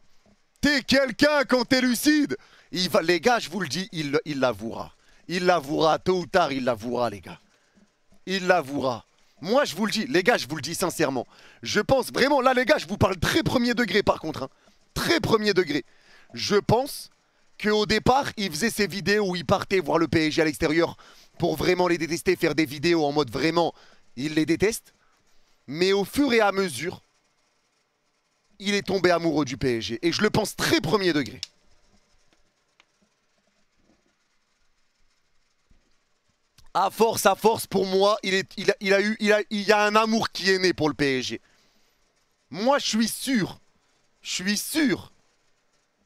T'es quelqu'un quand t'es lucide! Les gars, je vous le dis, il l'avouera. Il l'avouera, tôt ou tard, il l'avouera, les gars. Il l'avouera. Moi, je vous le dis, les gars, je vous le dis sincèrement. Je pense vraiment, là, les gars, je vous parle très premier degré, par contre. Hein. Très premier degré. Je pense qu'au départ, il faisait ces vidéos où il partait voir le PSG à l'extérieur pour vraiment les détester, faire des vidéos en mode vraiment, il les déteste. Mais au fur et à mesure, il est tombé amoureux du PSG. Et je le pense très premier degré. À force, pour moi, il y a un amour qui est né pour le PSG. Moi, je suis sûr.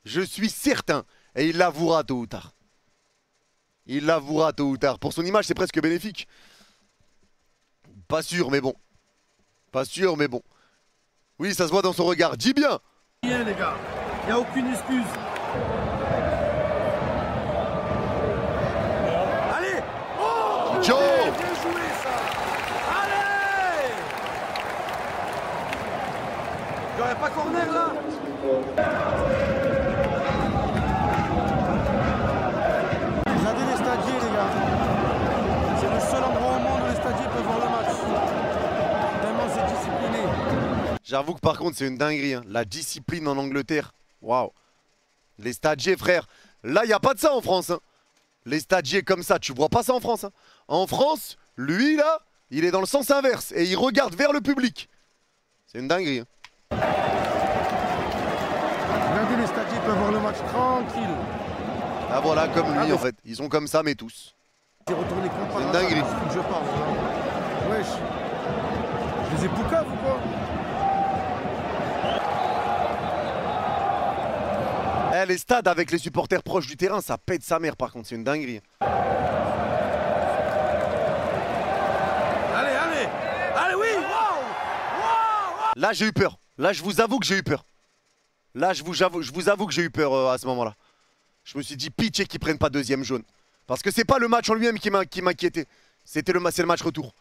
Je suis certain. Et il l'avouera tôt ou tard. Il l'avouera tôt ou tard. Pour son image, c'est presque bénéfique. Pas sûr, mais bon. Pas sûr, mais bon. Oui, ça se voit dans son regard. Dis bien. Rien, les gars. Il n'y a aucune excuse. Allez! Oh! Joe! Bien joué, ça! Allez! Il n'y aurait pas corner, là? Regardez les stadiers, les gars. C'est le seul endroit au monde où les stadiers peuvent voir le match. Tellement c'est discipliné. J'avoue que par contre, c'est une dinguerie. Hein. La discipline en Angleterre. Waouh. Les stadiers, frère. Là, il n'y a pas de ça en France. Hein. Les stadiers comme ça, tu vois pas ça en France. Hein. En France, lui, là, il est dans le sens inverse. Et il regarde vers le public. C'est une dinguerie. Hein. Regardez, les stadiers peuvent voir le match tranquille. Ah voilà, comme lui en fait. Ils sont comme ça, mais tous. J'ai retourné C'est une dinguerie. Je parle. Wesh. Je les ai poucaves ou quoi? Eh, les stades avec les supporters proches du terrain, ça pète sa mère par contre, c'est une dinguerie. Allez, allez! Allez, oui! Wow! Là, j'ai eu peur. Là, je vous avoue que j'ai eu peur. Là, je vous avoue que j'ai eu peur à ce moment-là. Je me suis dit, pitié qu'ils prennent pas deuxième jaune. Parce que c'est pas le match en lui-même qui m'inquiétait. C'est le match retour.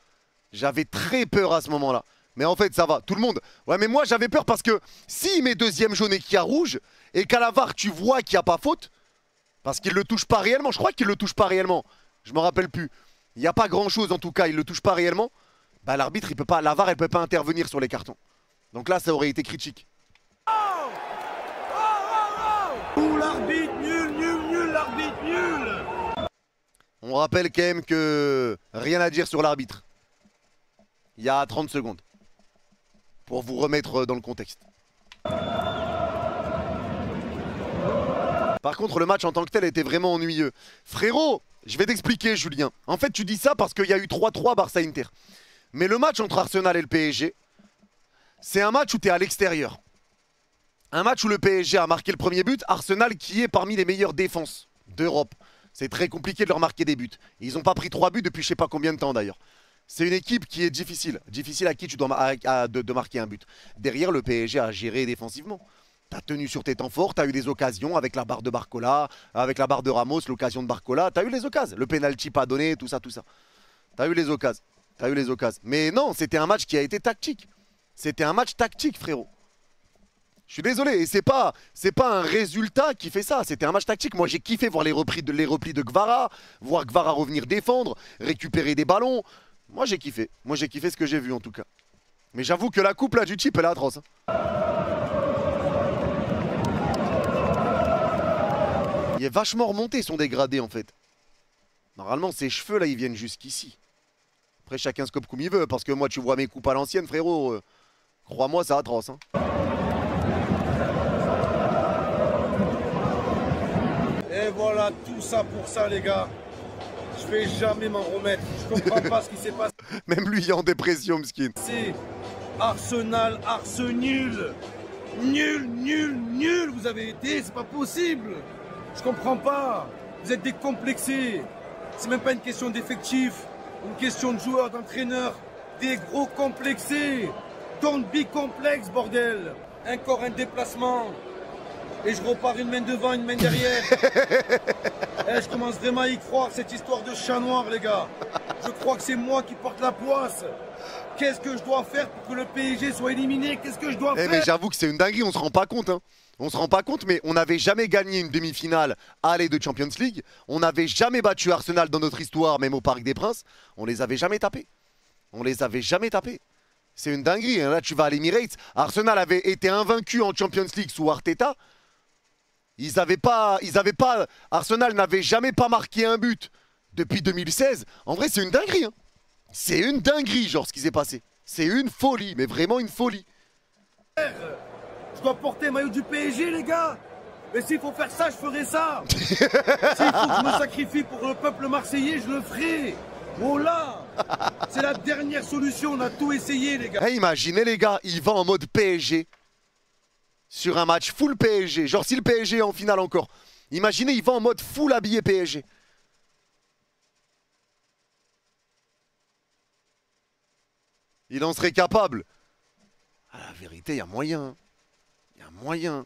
J'avais très peur à ce moment-là. Mais en fait, ça va. Tout le monde. Ouais, mais moi, j'avais peur parce que s'il met deuxième jaune et qu'il y a rouge, et qu'à la VAR, tu vois qu'il n'y a pas faute, parce qu'il le touche pas réellement. Je crois qu'il le touche pas réellement. Je me rappelle plus. Il n'y a pas grand-chose en tout cas. Il le touche pas réellement. Bah, l'arbitre, il peut pas. La VAR, elle peut pas intervenir sur les cartons. Donc là, ça aurait été critique. Ouh, l'arbitre, nul, l'arbitre, nul! On rappelle quand même que rien à dire sur l'arbitre. Il y a 30 secondes. Pour vous remettre dans le contexte. Par contre, le match en tant que tel était vraiment ennuyeux. Frérot, Je vais t'expliquer, Julien. En fait, tu dis ça parce qu'il y a eu 3-3 Barça-Inter. Mais le match entre Arsenal et le PSG, c'est un match où tu es à l'extérieur. Un match où le PSG a marqué le premier but. Arsenal qui est parmi les meilleures défenses d'Europe. C'est très compliqué de leur marquer des buts. Ils n'ont pas pris 3 buts depuis je sais pas combien de temps d'ailleurs. C'est une équipe qui est difficile. Difficile à qui tu dois de marquer un but. Derrière, le PSG a géré défensivement. T'as tenu sur tes temps forts, t'as eu des occasions avec la barre de Barcola, avec la barre de Ramos, l'occasion de Barcola. T'as eu les occasions. Le penalty pas donné, tout ça, tout ça. T'as eu les occasions. T'as eu les occasions. Mais non, c'était un match qui a été tactique. C'était un match tactique, frérot. Je suis désolé, et c'est pas un résultat qui fait ça, c'était un match tactique. Moi j'ai kiffé voir les replis de Guevara, voir Guevara revenir défendre, récupérer des ballons. Moi j'ai kiffé ce que j'ai vu en tout cas. Mais j'avoue que la coupe là du type elle est atroce. Hein. Il est vachement remonté son dégradé en fait. Normalement ses cheveux là ils viennent jusqu'ici. Après chacun se coupe comme il veut, parce que moi tu vois mes coupes à l'ancienne frérot, crois-moi c'est atroce. Hein. Et voilà, tout ça pour ça, les gars. Je vais jamais m'en remettre. Je comprends pas ce qui s'est passé. Même lui il est en dépression, Mskin. C'est Arsenal, nul. Nul, vous avez été, c'est pas possible. Je comprends pas. Vous êtes décomplexés. C'est même pas une question d'effectif, une question de joueurs, d'entraîneurs. Des gros complexés. Don't be complexe, bordel. Encore un déplacement. Et je repars une main devant, une main derrière. Je commence vraiment à y croire, cette histoire de chat noir, les gars. Je crois que c'est moi qui porte la poisse. Qu'est-ce que je dois faire pour que le PSG soit éliminé? Qu'est-ce que je dois faire? Mais j'avoue que c'est une dinguerie, on se rend pas compte. Hein. On se rend pas compte, mais on n'avait jamais gagné une demi-finale aller de Champions League. On n'avait jamais battu Arsenal dans notre histoire, même au Parc des Princes. On les avait jamais tapés. C'est une dinguerie. Hein. Là, tu vas à l'Emirates. Arsenal avait été invaincu en Champions League sous Arteta. Arsenal n'avait jamais pas marqué un but depuis 2016. En vrai, c'est une dinguerie. Hein. C'est une dinguerie, genre, ce qui s'est passé. C'est une folie, mais vraiment une folie. Je dois porter le maillot du PSG, les gars. Mais s'il faut faire ça, je ferai ça. S'il faut que je me sacrifie pour le peuple marseillais, je le ferai. Voilà. C'est la dernière solution, on a tout essayé, les gars. Hey, imaginez, les gars, il va en mode PSG. Sur un match full PSG, genre si le PSG est en finale encore. Imaginez, il va en mode full habillé PSG. Il en serait capable. Ah, la vérité, il y a moyen. Il y a moyen.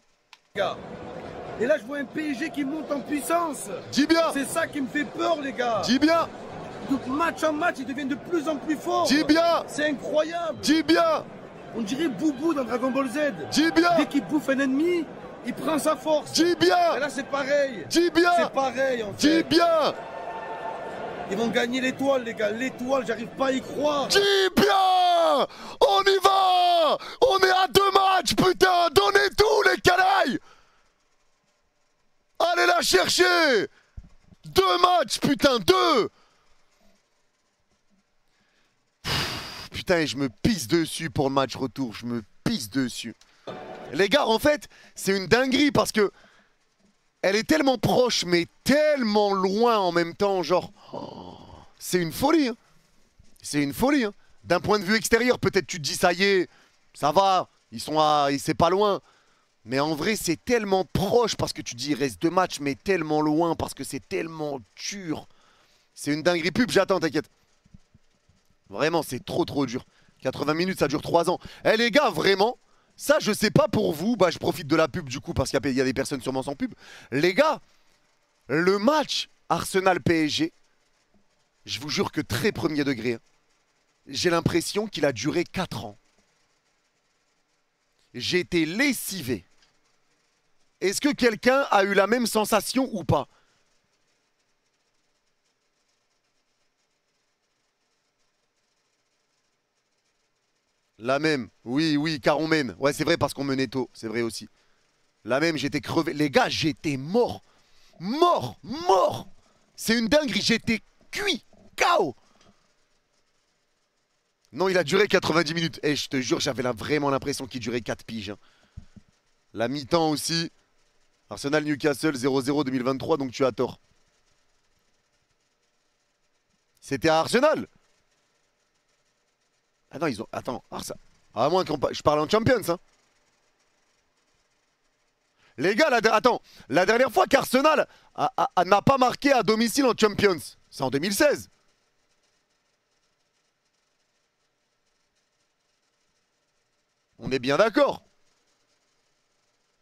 Et là, je vois un PSG qui monte en puissance. Dis bien. C'est ça qui me fait peur, les gars. Dis bien. De match en match, ils deviennent de plus en plus forts. Dis bien. C'est incroyable. Dis bien. On dirait Boubou dans Dragon Ball Z. Dis bien. Dès qu'il bouffe un ennemi, il prend sa force. Dis bien. Et là, c'est pareil. Dis bien. C'est pareil, en fait. Dis bien. Ils vont gagner l'étoile, les gars. L'étoile, j'arrive pas à y croire. Dis bien. On y va. On est à 2 matchs, putain. Donnez tout, les canailles. Allez la chercher. 2 matchs, putain, 2. Putain, et je me pisse dessus pour le match retour. Je me pisse dessus. Les gars, en fait, c'est une dinguerie parce que elle est tellement proche, mais tellement loin en même temps. Genre, oh, c'est une folie. Hein. C'est une folie. Hein. D'un point de vue extérieur, peut-être tu te dis, ça y est, ça va. C'est pas loin. Mais en vrai, c'est tellement proche parce que tu dis, il reste 2 matchs, mais tellement loin parce que c'est tellement dur. C'est une dinguerie. Pub, j'attends, t'inquiète. Vraiment, c'est trop dur. 80 minutes, ça dure 3 ans. Eh les gars, vraiment, ça, je sais pas pour vous. Bah, je profite de la pub du coup parce qu'il y a des personnes sûrement sans pub. Les gars, le match Arsenal-PSG, je vous jure que très premier degré, hein, j'ai l'impression qu'il a duré 4 ans. J'ai été lessivé. Est-ce que quelqu'un a eu la même sensation ou pas? La même, oui, car on mène. Ouais, c'est vrai parce qu'on menait tôt, c'est vrai aussi. La même, j'étais crevé. Les gars, j'étais mort. Mort. C'est une dinguerie, j'étais cuit, KO. Non, il a duré 90 minutes. Et je te jure, j'avais vraiment l'impression qu'il durait 4 piges. Hein. La mi-temps aussi. Arsenal-Newcastle 0-0 2023, donc tu as tort. C'était à Arsenal. Ah non, ils ont... Attends, à moins qu'on... Je parle en Champions, hein. Les gars, attends, la dernière fois qu'Arsenal n'a pas marqué à domicile en Champions, c'est en 2016. On est bien d'accord.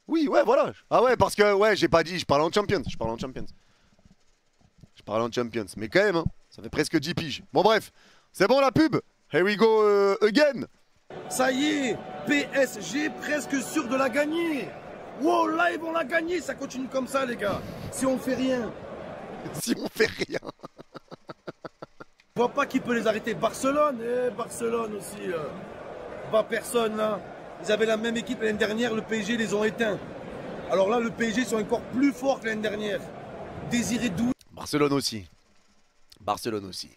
Oui, ouais, voilà. Ah ouais, parce que, ouais, j'ai pas dit, je parle en Champions. Je parle en Champions. Je parle en Champions. Mais quand même, hein, ça fait presque 10 piges. Bon, bref, c'est bon la pub. Here we go again. Ça y est, PSG presque sûr de la gagner. Wow, là ils vont la gagner, ça continue comme ça les gars. Si on fait rien. Si on fait rien. Je vois pas qui peut les arrêter. Barcelone, Barcelone aussi. Pas personne là. Ils avaient la même équipe l'année dernière, le PSG les ont éteints. Alors là, le PSG sont encore plus forts que l'année dernière. Désiré Doué. Barcelone aussi. Barcelone aussi.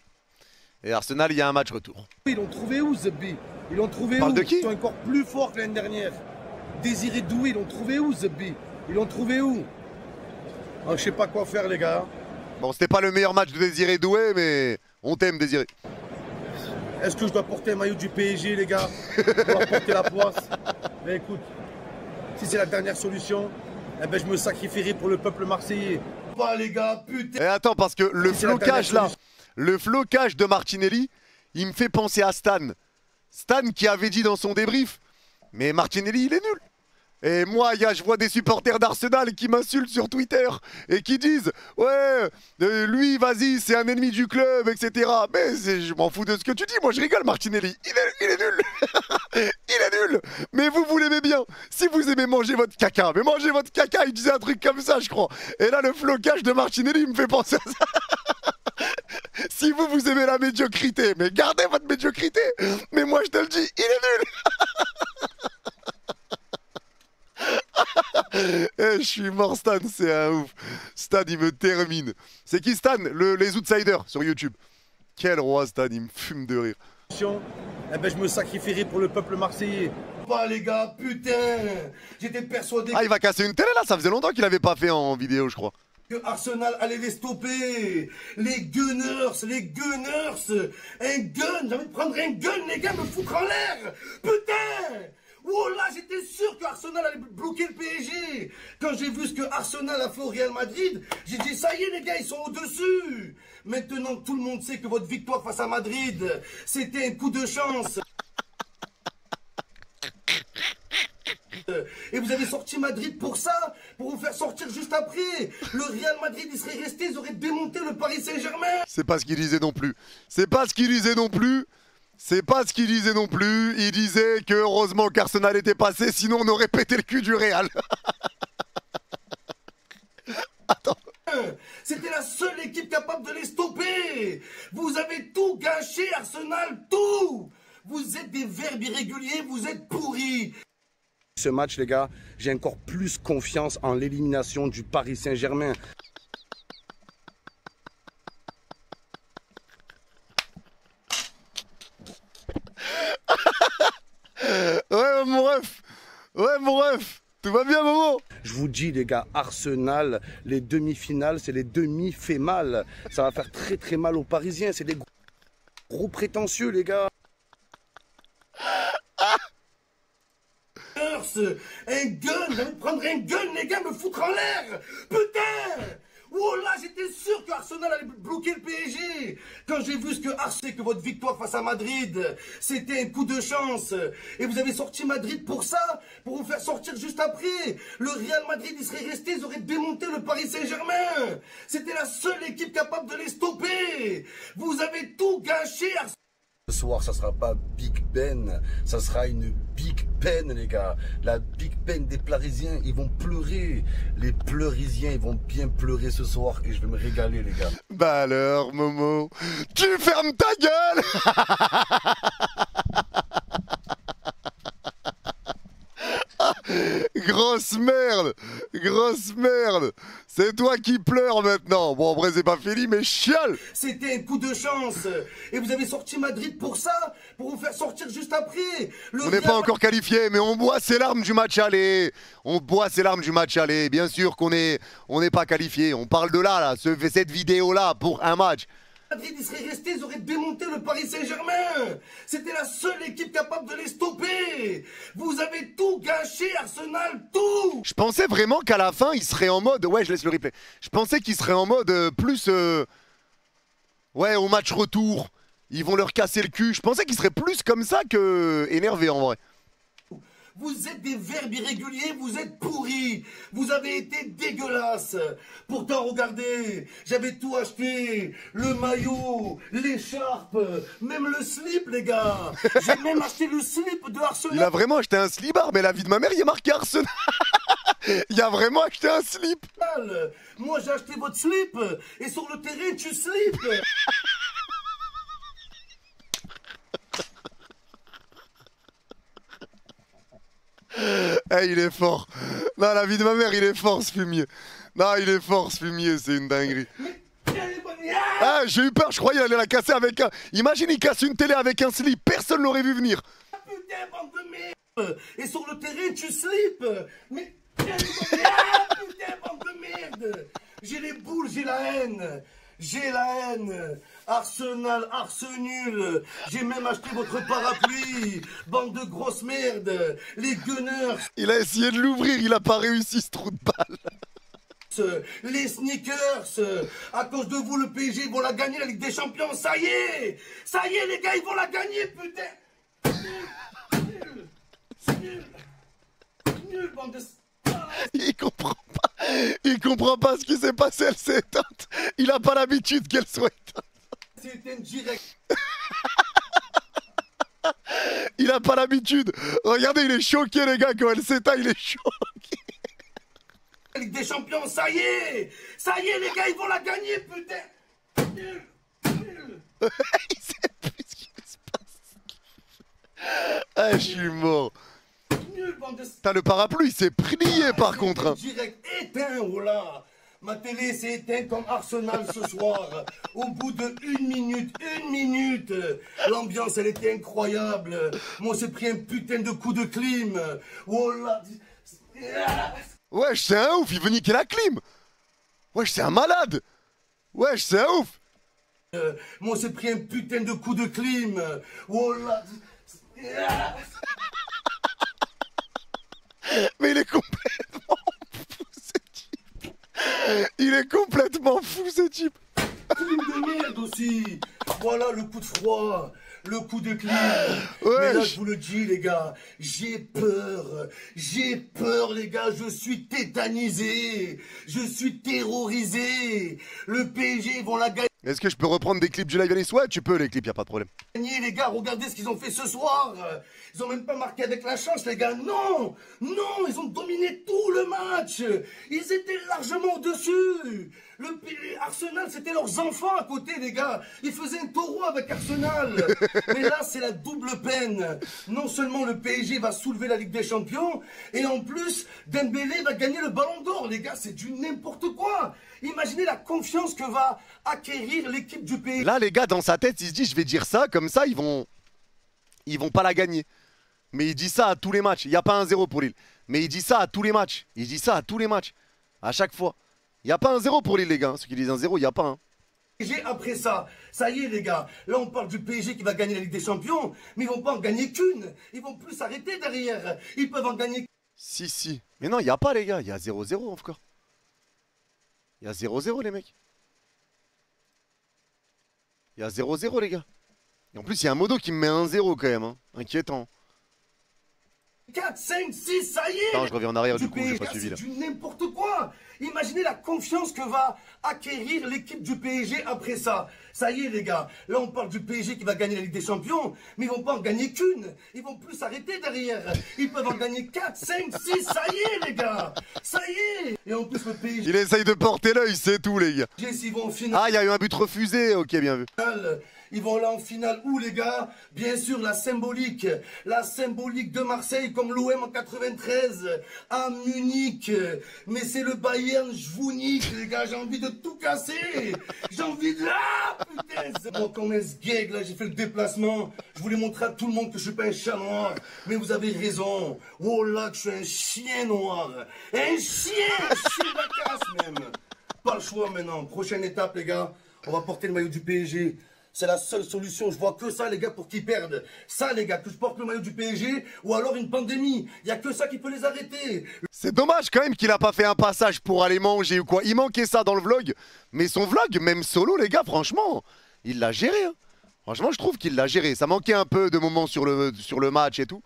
Et Arsenal, il y a un match retour. Ils l'ont trouvé où, Zebbi? Ils l'ont trouvé où? Parle de qui? Ils sont encore plus forts que l'année dernière. Désiré Doué, ils l'ont trouvé où, Zebbi? Ils l'ont trouvé où? Je sais pas quoi faire, les gars. Bon, c'était pas le meilleur match de Désiré Doué, mais on t'aime, Désiré. Est-ce que je dois porter un maillot du PSG, les gars? Je dois porter la poisse? Mais écoute, si c'est la dernière solution, eh ben je me sacrifierai pour le peuple marseillais. Pas les gars, putain. Et attends, parce que le C'est la flocage dernière là, le flocage de Martinelli, il me fait penser à Stan. Stan qui avait dit dans son débrief, mais Martinelli, il est nul. Et moi, je vois des supporters d'Arsenal qui m'insultent sur Twitter et qui disent ouais, lui, vas-y, c'est un ennemi du club, etc. Mais je m'en fous de ce que tu dis. Moi, je rigole, Martinelli. Il est nul. Il est nul. Mais vous l'aimez bien. Si vous aimez manger votre caca, mais mangez votre caca. Il disait un truc comme ça, je crois. Et là, le flocage de Martinelli me fait penser à ça. Si vous aimez la médiocrité, mais gardez votre médiocrité. Mais moi, je te le dis, il est nul. Je suis mort, Stan, c'est un ouf. Stan, il me termine. C'est qui Stan? Les Outsiders sur YouTube. Quel roi, Stan, il me fume de rire. Eh ben je me sacrifierai pour le peuple marseillais. Pas les gars, putain. J'étais persuadé Ah, il va casser une télé là, ça faisait longtemps qu'il avait pas fait en vidéo, je crois. que Arsenal allait les stopper. Les Gunners. Un gun, j'ai envie de prendre un gun, les gars, me foutre en l'air. Putain. Oh là, j'étais sûr que Arsenal allait bloquer le PSG. Quand j'ai vu ce que Arsenal a fait au Real Madrid, j'ai dit ça y est les gars, ils sont au-dessus. Maintenant tout le monde sait que votre victoire face à Madrid, c'était un coup de chance. Et vous avez sorti Madrid pour ça, pour vous faire sortir juste après. Le Real Madrid, il serait resté, ils auraient démonté le Paris Saint-Germain. C'est pas ce qu'il disait non plus. C'est pas ce qu'il disait non plus. C'est pas ce qu'il disait non plus. Il disait que heureusement qu'Arsenal était passé, sinon on aurait pété le cul du Real. Attends. C'était la seule équipe capable de les stopper. Vous avez tout gâché, Arsenal, tout. Vous êtes des verbes irréguliers, vous êtes pourris. Ce match, les gars, j'ai encore plus confiance en l'élimination du Paris Saint-Germain. Ouais, mon ref. Ouais, mon ref. Tout va bien, Momo? Je vous dis, les gars, Arsenal, les demi-finales, c'est les demi-fait mal. Ça va faire très très mal aux Parisiens. C'est des gros prétentieux, les gars. Un gun, j'ai envie de prendre un gun, les gars, me foutre en l'air. Putain. Oh là, j'étais sûr que Arsenal allait bloquer le PSG. Quand j'ai vu ce que Arsenal, que votre victoire face à Madrid, c'était un coup de chance. Et vous avez sorti Madrid pour ça, pour vous faire sortir juste après. Le Real Madrid, il serait resté, ils auraient démonté le Paris Saint-Germain. C'était la seule équipe capable de les stopper. Vous avez tout gâché, Arsenal. Ce soir, ça sera pas Big Ben, ça sera une Big Peine, les gars. La Big Peine des Parisiens, ils vont pleurer. Les Pleurisiens, ils vont bien pleurer ce soir et je vais me régaler, les gars. Bah alors, Momo, tu fermes ta gueule. Grosse merde. Grosse merde. C'est toi qui pleures maintenant. Bon, après, c'est pas fini, mais chiale. C'était un coup de chance. Et vous avez sorti Madrid pour ça, pour vous faire sortir juste après. On n'est pas encore qualifié, mais on boit ses larmes du match aller. On boit ses larmes du match aller. Bien sûr qu'on n'est pas qualifié. On parle de là, cette vidéo-là, pour un match. Madrid, ils seraient restés, ils auraient démonté le Paris Saint-Germain. C'était la seule équipe capable de les stopper. Vous avez tout gâché, Arsenal, tout. Je pensais vraiment qu'à la fin, il serait en mode... Ouais, je laisse le replay. Je pensais qu'il serait en mode plus... Ouais, au match retour. Ils vont leur casser le cul. Je pensais qu'il serait plus comme ça que énervé en vrai. Vous êtes des verbes irréguliers, vous êtes pourris. Vous avez été dégueulasses. Pourtant, regardez, j'avais tout acheté. Le maillot, l'écharpe, même le slip, les gars. J'ai même acheté le slip de Arsenal. Il a vraiment acheté un slibard, mais la vie de ma mère, il y a marqué Arsenal. Il a vraiment acheté un slip. Moi, j'ai acheté votre slip. Et sur le terrain, tu slips. Eh, il est fort. Non, la vie de ma mère, il est fort, ce fumier. Non, il est fort, ce fumier, c'est une dinguerie. Ah, j'ai eu peur, je croyais qu'il allait la casser avec un... Imagine, il casse une télé avec un slip, personne l'aurait vu venir. Putain, bande de merde. Et sur le terrain, tu slips. Mais... putain, bande de merde. J'ai les boules, j'ai la haine. J'ai la haine. Arsenal, nul. J'ai même acheté votre parapluie. Bande de grosses merdes. Les Gunners. Il a essayé de l'ouvrir, il a pas réussi ce trou de balle. Les sneakers. À cause de vous, le PSG, ils vont la gagner, la Ligue des Champions. Ça y est, les gars, ils vont la gagner, putain. Nul, bande de... Il comprend pas. Il comprend pas ce qui s'est passé, elle s'est éteinte. Il a pas l'habitude qu'elle soit éteinte. C'était direct. Il a pas l'habitude. Regardez, il est choqué, les gars, quand elle s'éteint, il est choqué. Ligue des Champions, ça y est, les gars, ils vont la gagner, putain. Nul. Il sait plus ce qui se passe. Ah, je suis mort. Nul, bande de... T'as le parapluie, il s'est plié par contre. Hein. Direct éteint, oh là. Ma télé s'est éteinte comme Arsenal ce soir. Au bout de une minute. L'ambiance, elle était incroyable. Moi, j'ai pris un putain de coup de clim. Oh là. Wesh, c'est un ouf, il veut niquer la clim. Wesh, c'est un malade. Wesh, c'est un ouf. Moi, j'ai pris un putain de coup de clim. Oh là. Mais il est complètement fou, ce type. Il est complètement fou, ce type. Clim de merde aussi. Voilà le coup de froid. Le coup de clim. Ouais. Mais là, je vous le dis, les gars, j'ai peur, les gars, je suis tétanisé, je suis terrorisé. Le PSG, ils vont la gagner. Est-ce que je peux reprendre des clips du live Alice? Ouais, tu peux, les clips, y a pas de problème. Les gars, regardez ce qu'ils ont fait ce soir. Ils ont même pas marqué avec la chance, les gars. Non, ils ont dominé tout le match. Ils étaient largement au-dessus. Arsenal, c'était leurs enfants à côté, les gars. Ils faisaient un taureau avec Arsenal. Mais là, c'est la double peine. Non seulement le PSG va soulever la Ligue des Champions, et en plus, Dembélé va gagner le Ballon d'Or. Les gars, c'est du n'importe quoi. Imaginez la confiance que va acquérir l'équipe du PSG. Là, les gars, dans sa tête, il se dit, je vais dire ça, comme ça, ils vont pas la gagner. Mais il dit ça à tous les matchs. Il n'y a pas un 0 pour Lille. Mais il dit ça à tous les matchs. Il dit ça à tous les matchs. À chaque fois. Il n'y a pas un 0 pour Lille, les gars. Ceux qui disent un 0, il n'y a pas un. Après ça y est, les gars. Là, on parle du PSG qui va gagner la Ligue des Champions. Mais ils vont pas en gagner qu'une. Ils vont plus s'arrêter derrière. Ils peuvent en gagner. Si. Mais non, il n'y a pas, les gars. Il y a 0-0 encore. Il y a 0-0, les mecs. Il y a 0-0, les gars. Et en plus, il y a un modo qui me met un 0 quand même. Hein. Inquiétant. 4, 5, 6, ça y est. Non, je reviens en arrière du coup, PSG, j'ai pas suivi là. c'est du n'importe quoi. Imaginez la confiance que va acquérir l'équipe du PSG après ça. Ça y est, les gars. Là, on parle du PSG qui va gagner la Ligue des Champions, mais ils vont pas en gagner qu'une. Ils vont plus s'arrêter derrière. Ils peuvent en gagner 4, 5, 6. Ça y est, les gars. Ça y est. Et en plus, le PSG... Il essaye de porter l'œil, c'est tout, les gars. S'ils vont en finale... Ah, il y a eu un but refusé. Ok, bien vu. Ils vont là en finale où, les gars? Bien sûr, la symbolique de Marseille, comme l'OM en 93, à Munich. Mais c'est le Bayern Jvounique, les gars, j'ai envie de tout casser. J'ai envie de... Ah, putain, c'est moi comme un sgeg, là, j'ai fait le déplacement. Je voulais montrer à tout le monde que je suis pas un chat noir. Mais vous avez raison. Oh là, que je suis un chien noir. Un chien de la casse, même. Pas le choix maintenant. Prochaine étape, les gars. On va porter le maillot du PSG. C'est la seule solution. Je vois que ça, les gars, pour qu'ils perdent. Ça, les gars, que je porte le maillot du PSG ou alors une pandémie. Il n'y a que ça qui peut les arrêter. C'est dommage quand même qu'il a pas fait un passage pour aller manger ou quoi. Il manquait ça dans le vlog. Mais son vlog, même solo, les gars, franchement, il l'a géré. Hein. Franchement, je trouve qu'il l'a géré. Ça manquait un peu de moments sur le match et tout.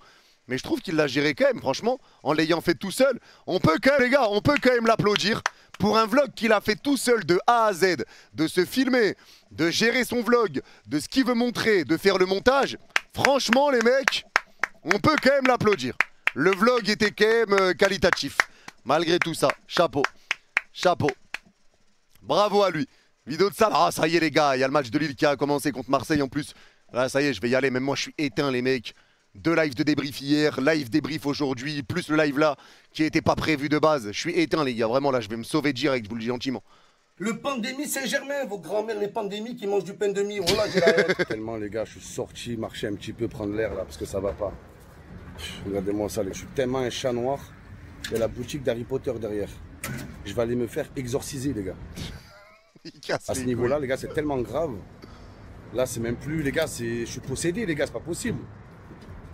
Mais je trouve qu'il l'a géré quand même, franchement, en l'ayant fait tout seul. On peut quand même, les gars, on peut quand même l'applaudir pour un vlog qu'il a fait tout seul de A à Z, de se filmer, de gérer son vlog, de ce qu'il veut montrer, de faire le montage. Franchement, les mecs, on peut quand même l'applaudir. Le vlog était quand même qualitatif. Malgré tout ça, chapeau. Chapeau. Bravo à lui. Vidéo de salle. Ah, ça y est, les gars, il y a le match de Lille qui a commencé contre Marseille en plus. Là, ça y est, je vais y aller. Même moi, je suis éteint, les mecs. 2 lives de débrief hier, live débrief aujourd'hui, plus le live là, qui n'était pas prévu de base. Je suis éteint, les gars. Vraiment, là, je vais me sauver direct, je vous le dis gentiment. Le pandémie Saint-Germain, vos grands-mères, les pandémies qui mangent du pain de mie. Voilà, j'ai la haine. Tellement, les gars, je suis sorti, marcher un petit peu, prendre l'air là, parce que ça va pas. Regardez-moi ça, je suis tellement un chat noir. Il y a la boutique d'Harry Potter derrière. Je vais aller me faire exorciser, les gars. À ce niveau-là, les gars, c'est tellement grave. Là, c'est même plus, les gars, je suis possédé, les gars, c'est pas possible.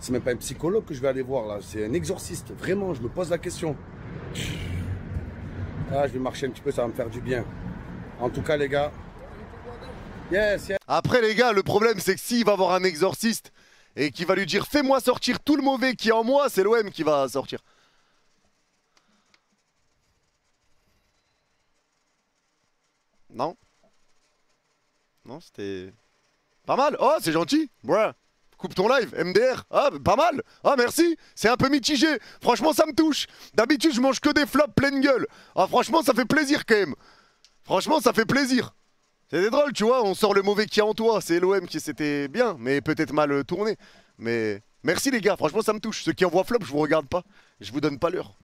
C'est même pas un psychologue que je vais aller voir là, c'est un exorciste. Vraiment, je me pose la question. Ah, je vais marcher un petit peu, ça va me faire du bien. En tout cas, les gars. Yes, yes. Après, les gars, le problème, c'est que s'il va voir un exorciste et qu'il va lui dire fais-moi sortir tout le mauvais qui est en moi, c'est l'OM qui va sortir. Non? Non, c'était pas mal. Oh, c'est gentil. Ouais. Coupe ton live, MDR. Ah, pas mal. Ah, merci. C'est un peu mitigé. Franchement, ça me touche. D'habitude, je mange que des flops pleine gueule. Ah, franchement, ça fait plaisir quand même. Franchement, ça fait plaisir. C'était drôle, tu vois. On sort le mauvais qui est en toi. C'est l'OM qui s'était bien, mais peut-être mal tourné. Mais merci, les gars. Franchement, ça me touche. Ceux qui envoient flop, je vous regarde pas. Je vous donne pas l'heure.